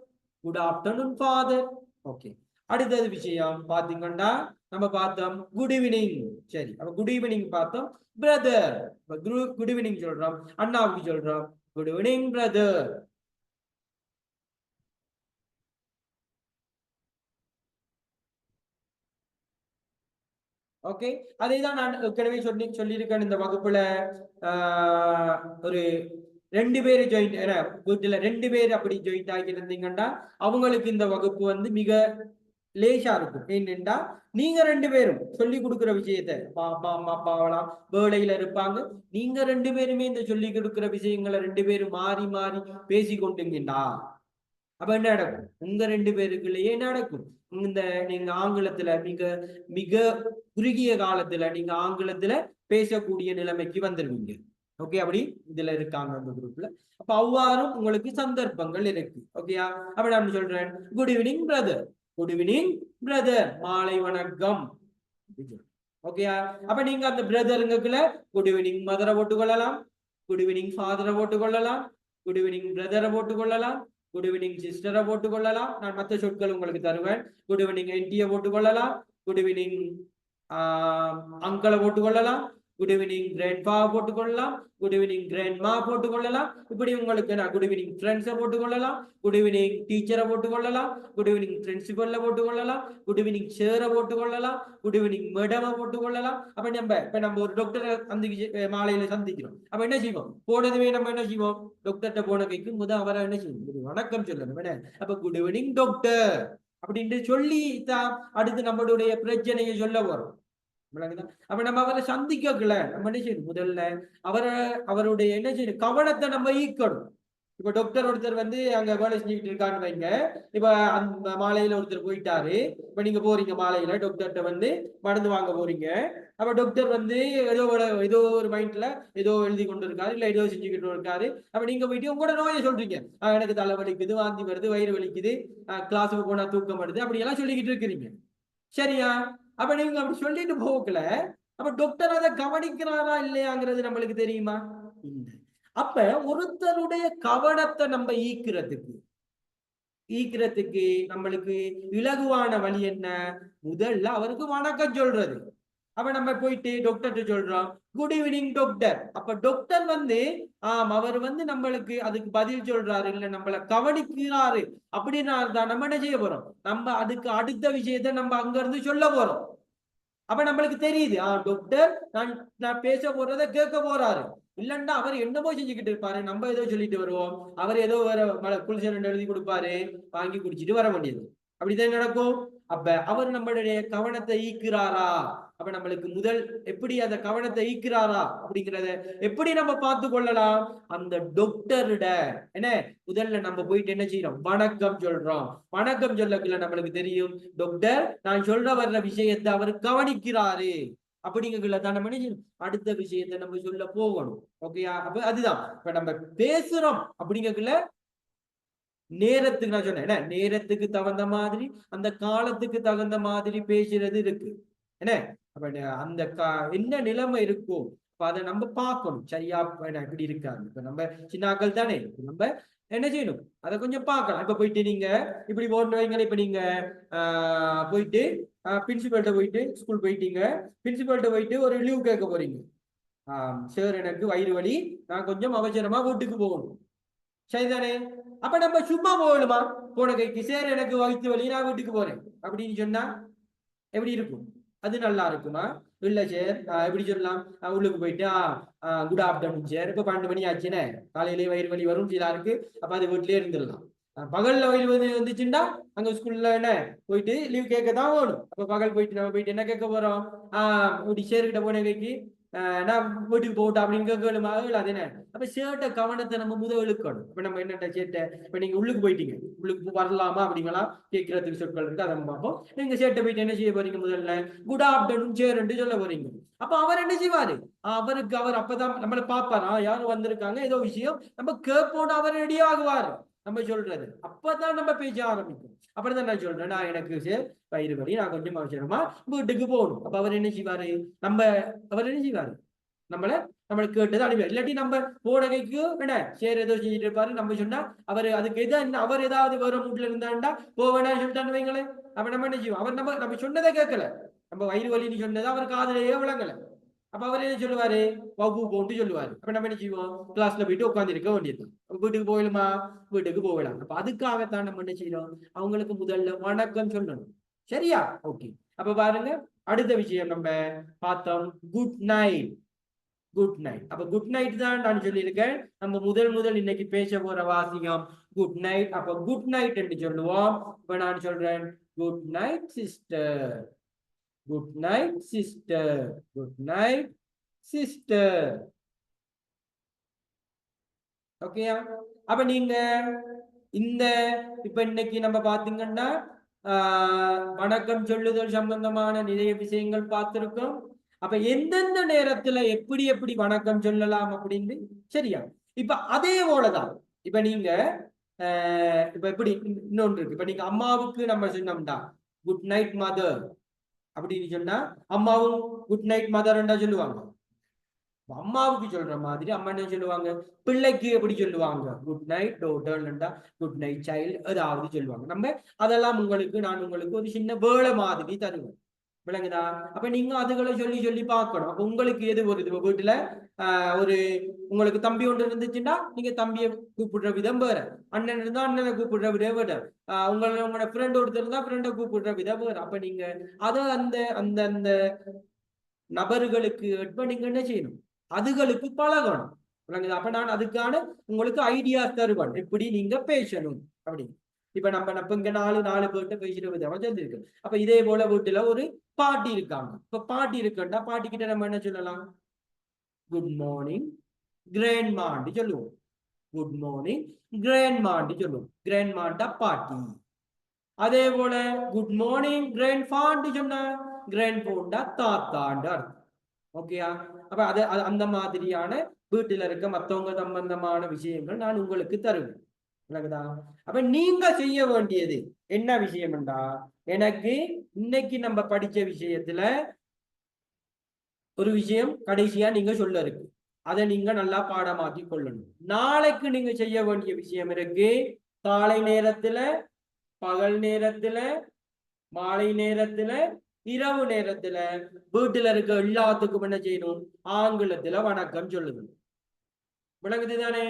good afternoon father. Okay, அடுத்தது விஷயம் பாத்தீங்கன்னா நம்ம பார்த்தோம் குட் ஈவினிங். சரி, அப்ப குட் ஈவினிங் பார்த்தோம். பிரதர், குட் ஈவினிங் சொல்றோம், அண்ணாவுக்கு சொல்றோம் குட் ஈவினிங் பிரதர். ஓகே, அதே தான் நான் ஏற்கனவே சொல்லியிருக்கேன் இந்த வகுப்புல. ஒரு 2 பேர் ஜாயின், வீட்டுல 2 பேர் அப்படி ஜாயின் ஆகி இருந்தீங்கன்னா அவங்களுக்கு இந்த வகுப்பு வந்து மிக லேசா இருக்கும். ஏனென்றா நீங்க 2 பேரும் சொல்லி கொடுக்குற விஷயத்த அப்பா அம்மா அப்பாவெல்லாம் வேலையில இருப்பாங்க. நீங்க 2 பேருமே இந்த சொல்லி கொடுக்குற விஷயங்களை 2 பேரும் மாறி மாறி பேசி கொண்டீங்கடா அப்ப என்ன நடக்கும், உங்க 2 பேருக்குள்ளேயே நடக்கும். இந்த நீங்க ஆங்கிலத்துல மிக மிக குறுகிய காலத்துல நீங்க ஆங்கிலத்துல பேசக்கூடிய நிலைமைக்கு வந்துருவீங்க. ஓகே, அப்படி இதுல இருக்காங்க அந்த குரூப்ல. அப்ப அவ்வாறும் உங்களுக்கு சந்தர்ப்பங்கள் இருக்கு. ஓகேயா? அப்ப நான் சொல்றேன் good evening brother, good evening brother, மாலை வணக்கம். ஓகேயா? அப்ப நீங்க அந்த பிரதருங்களுக்குள்ள குட் ஈவினிங் மதரை போட்டுக்கொள்ளலாம், குட் ஈவினிங் ஃபாதரை போட்டுக்கொள்ளலாம், குட் ஈவினிங் பிரதரை போட்டுக்கொள்ளலாம், குட் ஈவினிங் சிஸ்டரை போட்டுக்கொள்ளலாம். நான் மற்ற சொற்கள் உங்களுக்கு தருவேன். குட் ஈவினிங் என்டியை போட்டுக்கொள்ளலாம், குட் ஈவினிங் அங்கிளை போட்டுக்கொள்ளலாம், குட் ஈவினிங் கிராண்ட்பா போட்டுக்கொள்ளலாம், குட் ஈவினிங் கிராண்ட்மா போட்டுக்கொள்ளலாம். இப்படி உங்களுக்கு நான் குட் ஈவினிங் ஃப்ரெண்ட்ஸை போட்டுக்கொள்ளலாம், குட் ஈவினிங் டீச்சரை போட்டுக்கொள்ளலாம், குட் ஈவினிங் பிரின்சிபல்ல போட்டுக்கொள்ளலாம், குட் ஈவினிங் சேரை போட்டுக்கொள்ளலாம், குட் ஈவினிங் மேடமை போட்டுக்கொள்ளலாம். அப்ப நம்ம ஒரு டாக்டரை மாலையில சந்திக்கிறோம். அப்ப என்ன செய்வோம், போனதுமே நம்ம என்ன செய்வோம், டாக்டர்கிட்ட போன கைக்கு முதல் அவரை என்ன செய்வோம், வணக்கம் சொல்லணும். அப்ப குட் ஈவினிங் டாக்டர் அப்படின்னு சொல்லி தான் அடுத்து நம்மளுடைய பிரச்சனையை சொல்ல வரும். அப்ப நம்ம அவரை சந்திக்கல, நம்ம என்ன செய்யணும், முதல்ல அவருடைய என்ன செய்யணும், கவனத்தை நம்ம ஈக்கணும். இப்ப டாக்டர் ஒருத்தர் வந்து அங்க வேலை செஞ்சுக்கிட்டு இருக்கான்னு வைங்க. இப்ப அந்த மாலையில ஒருத்தர் போயிட்டாரு. இப்ப நீங்க போறீங்க மாலையில டாக்டர்கிட்ட வந்து மருந்து வாங்க போறீங்க. அப்ப டாக்டர் வந்து ஏதோ ஒரு மைண்ட்ல ஏதோ எழுதி கொண்டு இருக்காரு, இல்ல ஏதோ செஞ்சுக்கிட்டு இருக்காரு. அப்ப நீங்க போயிட்டு உங்களோட நோயை சொல்றீங்க, எனக்கு தலை வலிக்குது, வாந்தி வருது, வயிறு வலிக்குது, கிளாஸுக்கு போனா தூக்கம் வருது, அப்படி எல்லாம் சொல்லிக்கிட்டு இருக்கிறீங்க. சரியா? அப்ப நீங்க அப்படி சொல்லிட்டு போகல, அப்ப டாக்டர் அதை கவனிக்கிறாரா இல்லையாங்கிறது நம்மளுக்கு தெரியுமா? இல்லை. அப்ப ஒருத்தருடைய கவனத்தை நம்ம ஈக்கிறதுக்கு நம்மளுக்கு இலகுவான வழி என்ன, முதல்ல அவருக்கு வணக்கம் சொல்றது. அப்ப நம்ம போயிட்டு டாக்டர் சொல்றோம் குட் ஈவினிங் டாக்டர். அப்ப டாக்டர் வந்து அவர் வந்து நம்மளுக்கு அதுக்கு பதில் சொல்றாரு, இல்ல நம்மள கவனிக்கிறாரு அப்படின்னா தான் நம்ம என்ன செய்ய போறோம், நம்ம அதுக்கு அடுத்த விஷயத்த நம்ம அங்க இருந்து சொல்ல போறோம். அப்ப நம்மளுக்கு தெரியுது டாக்டர் நான் பேச போறதை கேட்க போறாரு. இல்லன்னா அவர் என்னமோ செஞ்சுக்கிட்டு இருப்பாரு, நம்ம ஏதோ சொல்லிட்டு வருவோம், அவர் ஏதோ வேற குளிசன் எழுதி கொடுப்பாரு, வாங்கி குடிச்சிட்டு வர வேண்டியது. அப்படிதான் நடக்கும். அப்ப அவர் நம்மளுடைய கவனத்தை ஈர்க்கிறாரா அப்ப நம்மளுக்கு முதல் எப்படி அந்த கவனத்தை ஈர்க்கிறாரா அப்படிங்கிறத எப்படி நம்ம பார்த்து கொள்ளலாம்? அந்த டாக்டர்ட என்ன முதல்ல நம்ம போயிட்டு என்ன செய்யறோம்? வணக்கம் சொல்றோம். வணக்கம் சொல்லக்குள்ள நம்மளுக்கு தெரியும் டாக்டர் நான் சொல்ற வர்ற விஷயத்தை அவர் கவனிக்கிறாரு அப்படிங்கக்குள்ள தான் நம்ம என்ன செய்யணும்? அடுத்த விஷயத்தை நம்ம சொல்ல போகணும். ஓகேயா? அப்ப அதுதான் இப்ப நம்ம பேசுறோம் அப்படிங்கக்குள்ள நேரத்துக்கு நான் சொன்னேன் என்ன நேரத்துக்கு தகுந்த மாதிரி அந்த காலத்துக்கு தகுந்த மாதிரி பேசுறது இருக்கு என்ன. அப்ப அந்த என்ன நிலைமை இருக்கோ அப்ப அதை நம்ம பார்க்கணும். சரியா இப்படி இருக்காது. இப்ப நம்ம சின்னாக்கள் தானே நம்ம என்ன செய்யணும்? அதை கொஞ்சம் பார்க்கலாம். இப்ப போயிட்டு நீங்க இப்படி போட்டு வைங்களேன். இப்ப நீங்க போயிட்டு பிரின்சிபல்கிட்ட போயிட்டு ஸ்கூல் போயிட்டீங்க. பிரின்சிபல்கிட்ட போயிட்டு ஒரு லீவ் கேட்க போறீங்க. சார் எனக்கு வயிறு வலி, நான் கொஞ்சம் அவசரமா வீட்டுக்கு போகணும். சரிதானே? அப்ப நம்ம சும்மா போகணுமா? போன கைக்கு சார் எனக்கு வயிற்று வலி நான் வீட்டுக்கு போறேன் அப்படின்னு சொன்னா எப்படி இருக்கும்? அது நல்லா இருக்குமா? இல்ல சார் எப்படி சொல்லலாம்? உள்ளுக்கு போயிட்டு குட் ஆஃப்டர்நூன் சார், இப்ப 12 மணி ஆச்சுன்னு காலையிலேயே வயிறு வலி வரும் சிலாருக்கு. அப்ப அது வீட்லயே இருந்துடலாம். பகல்ல வயிறு வலி வந்துச்சுன்னா அங்க ஸ்கூல்ல என்ன போயிட்டு லீவ் கேட்க தான் வேணும். அப்ப பகல் போயிட்டு நம்ம போயிட்டு என்ன கேட்க போறோம்? இப்படி சேர்கிட்ட போன கைக்கு நான் வீட்டுக்கு போட்டோம் அப்படின்னு கேட்கணுமா? அது என்ன? அப்ப சேட்ட கவனத்தை நம்ம முதல் இழுக்கணும். இப்ப நம்ம என்னட்ட சேட்டை இப்ப நீங்க உள்ளுக்கு போயிட்டீங்க, உள்ளுக்கு வரலாமா அப்படிங்களா கேட்கறதுக்கு சொற்கள் இருக்கு, அதை நம்ம பார்ப்போம். நீங்க சேட்டை போயிட்டு என்ன செய்ய போறீங்க? முதல்ல குட் ஆஃப்டர்நூன் சேருன்னு சொல்ல போறீங்க. அப்ப அவர் என்ன செய்வாரு? அவர் அப்பதான் நம்மளை பார்ப்பாரா யாரும் வந்திருக்காங்க ஏதோ விஷயம் நம்ம கேட்போம், அவர் ரெடி ஆகுவாரு நம்ம சொல்றது. அப்பதான் நம்ம பேச ஆரம்பிக்கும். அப்படிதான் நான் சொல்றேன் நான் எனக்கு வயிறு வலி நான் கொஞ்சம் அவசரமா வீட்டுக்கு போகணும். அப்ப அவர் என்ன செய்வாரு? அவர் என்ன செய்வாரு? நம்மளை கேட்டது அனுப்பி இல்லாட்டி நம்ம போன கைக்கு என்ன சரி ஏதோ செஞ்சுட்டு இருப்பாரு. நம்ம சொன்னா அவர் அதுக்கு அவர் ஏதாவது வேற மூட்ல இருந்தாண்டா போவேனா சொல்லிட்டான்னு வைங்களேன். அப்ப நம்ம என்ன செய்வோம்? அவர் நம்ம சொன்னதை கேட்கல, நம்ம வயிறு வலின்னு சொன்னதை அவர் காதுலயே விளங்கல. அப்ப அவர் என்ன சொல்லுவாரு? வகுப்பு போட்டு சொல்லுவாரு. அப்ப நம்ம என்ன செய்வோம்? கிளாஸ்ல போயிட்டு உட்காந்து இருக்க வேண்டியது. வீட்டுக்கு போயிடுமா? வீட்டுக்கு போகலாம். அப்ப அதுக்காகத்தான் நம்ம என்ன செய்யறோம்? அவங்களுக்கு முதல்ல வணக்கம் சொல்லணும். சரியா? ஓகே. அப்ப பாருங்க அடுத்த விஷயம் நம்ம பார்த்தோம் குட் நைட். Good night. அப்ப குட் நைட் தான் நான் சொல்லியிருக்கேன். நம்ம முதல் இன்னைக்கு பேச போற வாசியம் குட் நைட். அப்ப குட் நைட் என்று சொல்லுவோம். இப்ப நான் சொல்றேன் good night sister, good night sister, good night sister. ஓகேயா? அப்ப நீங்க இந்த இப்ப இன்னைக்கு நம்ம பாத்தீங்கன்னா வணக்கம் சொல்லுதல் சம்பந்தமான நிறைய விஷயங்கள் பார்த்திருக்கோம். அப்ப எந்தெந்த நேரத்துல எப்படி எப்படி வணக்கம் சொல்லலாம் அப்படின்னு. சரியா? இப்ப அதே போலதான் இப்ப நீங்க இப்ப எப்படி இன்னொன்று இருக்கு. இப்ப நீங்க அம்மாவுக்கு நம்ம சொன்னோம்டா குட் நைட் மதர் அப்படின்னு சொன்னா அம்மாவும் குட் நைட் மதர்ண்டா சொல்லுவாங்க. அம்மாவுக்கு சொல்ற மாதிரி அம்மா என்ன சொல்லுவாங்க? பிள்ளைக்கு எப்படி சொல்லுவாங்க? குட் நைட் டோட்டர்ண்டா குட் நைட் சைல்டு ஏதாவது சொல்லுவாங்க. நம்ம அதெல்லாம் நான் உங்களுக்கு ஒரு சின்ன வேலை மாதிரி தருவேன். விளங்குதா? அப்ப நீங்க அதுகளை சொல்லி சொல்லி பார்க்கணும். அப்ப உங்களுக்கு எது வருது? வீட்டுல ஒரு உங்களுக்கு தம்பி ஒன்று இருந்துச்சுன்னா நீங்க தம்பியை கூப்பிடுற விதம் வேற, அண்ணன் இருந்தா அண்ணனை கூப்பிடுற விதம் வேற, உங்களோட ஃப்ரெண்ட் ஒருத்தர் இருந்தா ஃப்ரெண்டை கூப்பிடுற விதம் வேற. அப்ப நீங்க அதை அந்த அந்த அந்த நபர்களுக்கு நீங்க என்ன செய்யணும்? அதுகளுக்கு பழகணும். விளங்குதா? அப்ப நான் அதுக்கான உங்களுக்கு ஐடியா தருவேன் எப்படி நீங்க பேசணும் அப்படின்னு. இப்ப நம்ம இங்க நாலு பேர்கிட்ட பேசுற விதமா தெரிஞ்சிருக்கு. அப்ப இதே போல வீட்டுல ஒரு பாட்டி இருக்காங்க. இப்ப பாட்டி இருக்குன்னா பாட்டி கிட்ட நம்ம என்ன சொல்லலாம்? குட் மார்னிங் கிராண்ட்மான்னு சொல்லுவோம். குட் மார்னிங் கிராண்ட்மான்னு சொல்லுவோம். கிராண்ட்மாண்டா பாட்டி. அதே போல குட் மார்னிங் கிராண்ட்ஃபான்னு சொன்னா கிராண்ட்ஃபோண்டா தாத்தாண்டு அர்த்தம். ஓகேயா? அப்ப அந்த மாதிரியான வீட்டுல இருக்க மத்தவங்க சம்பந்தமான விஷயங்கள் நான் உங்களுக்கு தருவேன். அப்ப நீங்க செய்ய வேண்டியது என்ன விஷயம்டா? எனக்கு இன்னைக்கு நம்ம படிச்ச விஷயத்துல ஒரு விஷயம் கடைசியா நீங்க சொல்ல இருக்கு, அதை நீங்க நல்லா பாடமாக்கி கொள்ளணும். நாளைக்கு நீங்க செய்ய வேண்டிய விஷயம் இருக்கு. காலை நேரத்துல, பகல் நேரத்துல, மாலை நேரத்துல, இரவு நேரத்துல வீட்டுல இருக்க எல்லாத்துக்கும் என்ன செய்யணும்? ஆங்கிலத்துல வணக்கம் சொல்லுது. விளங்குது தானே?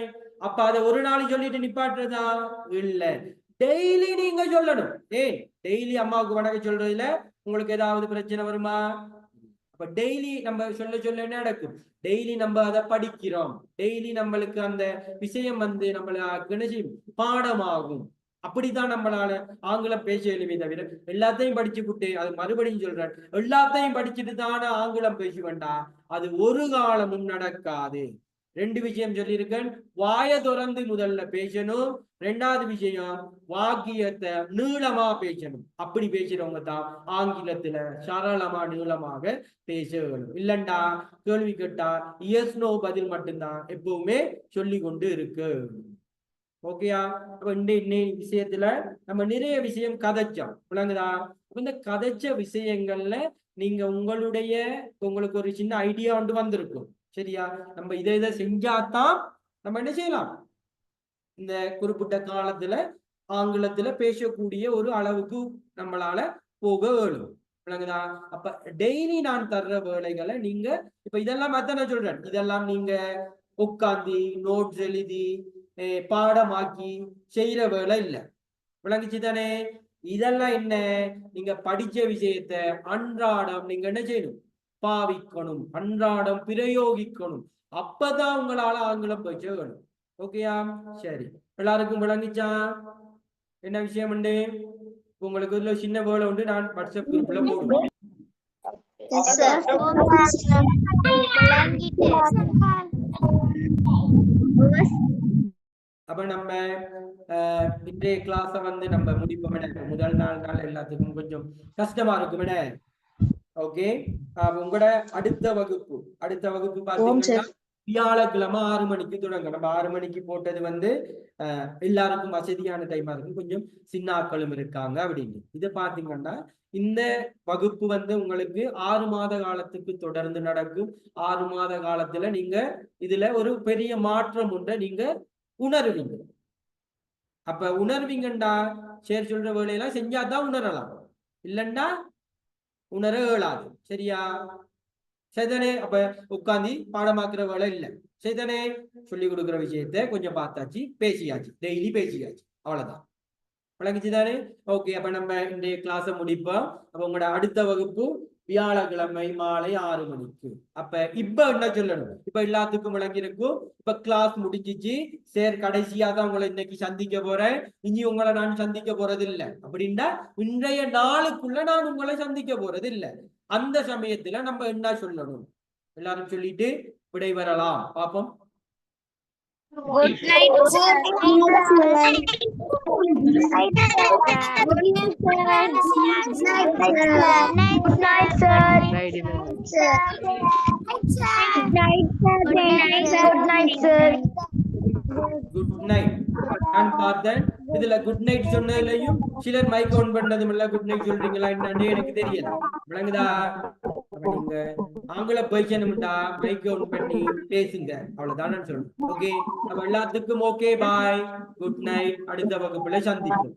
அப்ப அதை ஒரு நாள் சொல்லிட்டு நிப்பாட்டுறதா? இல்ல, டெய்லி நீங்க சொல்லணும். ஏன் டெய்லி அம்மாவுக்கு வணக்கம் சொல்றதுல உங்களுக்கு ஏதாவது பிரச்சனை வருமா? அப்ப டெய்லி நம்ம சொல்ல என்ன நடக்கும்? டெய்லி நம்ம அதை படிக்கிறோம். டெய்லி நம்மளுக்கு அந்த விஷயம் நம்மளுக்கு பாடமாகும். அப்படித்தான் நம்மளால ஆங்கிலம் பேச எழுமே தவிர எல்லாத்தையும் படிச்சுக்கிட்டு அது மறுபடியும் சொல்றேன், எல்லாத்தையும் படிச்சுட்டு தானே ஆங்கிலம் பேச வேண்டாம், அது ஒரு காலமும் நடக்காது. 2 விஷயம் சொல்லியிருக்கேன். வாய திறந்து முதல்ல பேசணும். 2வது விஷயம் வாக்கியத்தை நீளமா பேசணும். அப்படி பேசுறவங்க தான் ஆங்கிலத்துல சரளமா நீளமாக பேச வேணும். இல்லண்டா கேள்வி கேட்டா எஸ் நோ பதில் மட்டும்தான் எப்பவுமே சொல்லி கொண்டு இருக்கு. ஓகேயா? அப்ப இந்த விஷயத்துல நம்ம நிறைய விஷயம் கதைச்சோம், விளங்குதா? இந்த கதைச்ச விஷயங்கள்ல நீங்க உங்களுக்கு ஒரு சின்ன ஐடியா ஒன்று வந்திருக்கும், சரியா? நம்ம இதை செஞ்சாதான் நம்ம என்ன செய்யலாம், இந்த குறிப்பிட்ட காலத்துல ஆங்கிலத்துல பேசக்கூடிய ஒரு அளவுக்கு நம்மளால போக வேணும், விளங்குதா? அப்ப டெய்லி நான் தர்ற வேலைகளை நீங்க இப்ப இதெல்லாம் நான் சொல்றேன், இதெல்லாம் நீங்க உட்காந்து நோட்ஸ் எழுதி பாடமாக்கி செய்யற வேலை இல்லை, விளங்குச்சு தானே? இதெல்லாம் என்ன, நீங்க படிச்ச விஷயத்த அன்றாடம் நீங்க என்ன செய்யணும், பாவிக்கணும், அன்றாடம் பிரயோகிக்கணும். அப்பதான் உங்களால ஆங்கிலம் பேச வேணும். ஓகேயா? சரி, எல்லாருக்கும் விளங்கிச்சா என்ன விஷயம் உண்டு? உங்களுக்கு இதுல சின்ன வேலை உண்டு, நான் வாட்ஸ்அப் குரூப்ல போடுவேன். அப்ப நம்ம இன்றைய கிளாஸ நம்ம முடிப்போம். முதல் நாள் எல்லாத்துக்கும் கொஞ்சம் கஷ்டமா இருக்கும். ஓகே, உங்களோட அடுத்த வகுப்பு பாத்தீங்கன்னா வியாழக்கிழமை 6 மணிக்கு தொடங்கும். நம்ம 6 மணிக்கு போட்டது எல்லாருக்கும் வசதியான டைமா இருக்கும், கொஞ்சம் சின்னாக்களும் இருக்காங்க அப்படின்னு. இதை பாத்தீங்கன்னா இந்த வகுப்பு உங்களுக்கு 6 மாத காலத்துக்கு தொடர்ந்து நடக்கும். 6 மாத காலத்துல நீங்க இதுல ஒரு பெரிய மாற்றம் உண்டு நீங்க உணர்வீங்க. அப்ப உணர்வீங்கண்டா சரி சொல்ற வேலையெல்லாம் செஞ்சாதான் உணரலாம், இல்லண்டா உணர இயலாது, சரியா? சரிதானே? அப்ப உட்காந்து பாடமாக்குற வேலை இல்லை, சரிதானே? சொல்லி கொடுக்குற விஷயத்த கொஞ்சம் பார்த்தாச்சு, பேசியாச்சு, டெய்லி பேசியாச்சு, அவ்வளவுதான். விளங்கிச்சுதானே? ஓகே, அப்ப நம்ம இன்றைய கிளாஸை முடிப்போம். அப்ப உங்களோட அடுத்த வகுப்பு வியாழக்கிழமை மாலை 6 மணிக்கு. அப்ப இப்ப என்ன சொல்லணும், இப்ப எல்லாத்துக்கும் விளங்கியிருக்கும். இப்ப கிளாஸ் முடிஞ்சிச்சு, சரி கடைசியா தான் உங்களை இன்னைக்கு சந்திக்க போறேன், இனி உங்களை நான் சந்திக்க போறது இல்லை அப்படின்னா இன்றைய நாளுக்குள்ள நான் உங்களை சந்திக்க போறது இல்லை. அந்த சமயத்துல நம்ம என்ன சொல்லணும், எல்லாரும் சொல்லிட்டு விடைபெறலாம். பாப்போம். Good night, sir. Good night. நான் பார்த்தேன் இதுல குட் நைட் சொன்னதுலயும் சிலர் மைக் ஆன் பண்ணதும் இல்ல, குட் நைட் சொல்றீங்களா என்னன்னு எனக்கு தெரியல, விளங்குதா? நீங்க ஆங்கில பேசணும்டா மைக் ஆன் பண்ணி பேசுங்க, அவ்வளவுதான் நான் சொல்றேன். ஓகே, அப்ப எல்லாத்துக்கும் ஓகே, பாய், குட் நைட். அடுத்த வகுப்புல சந்திப்போம்.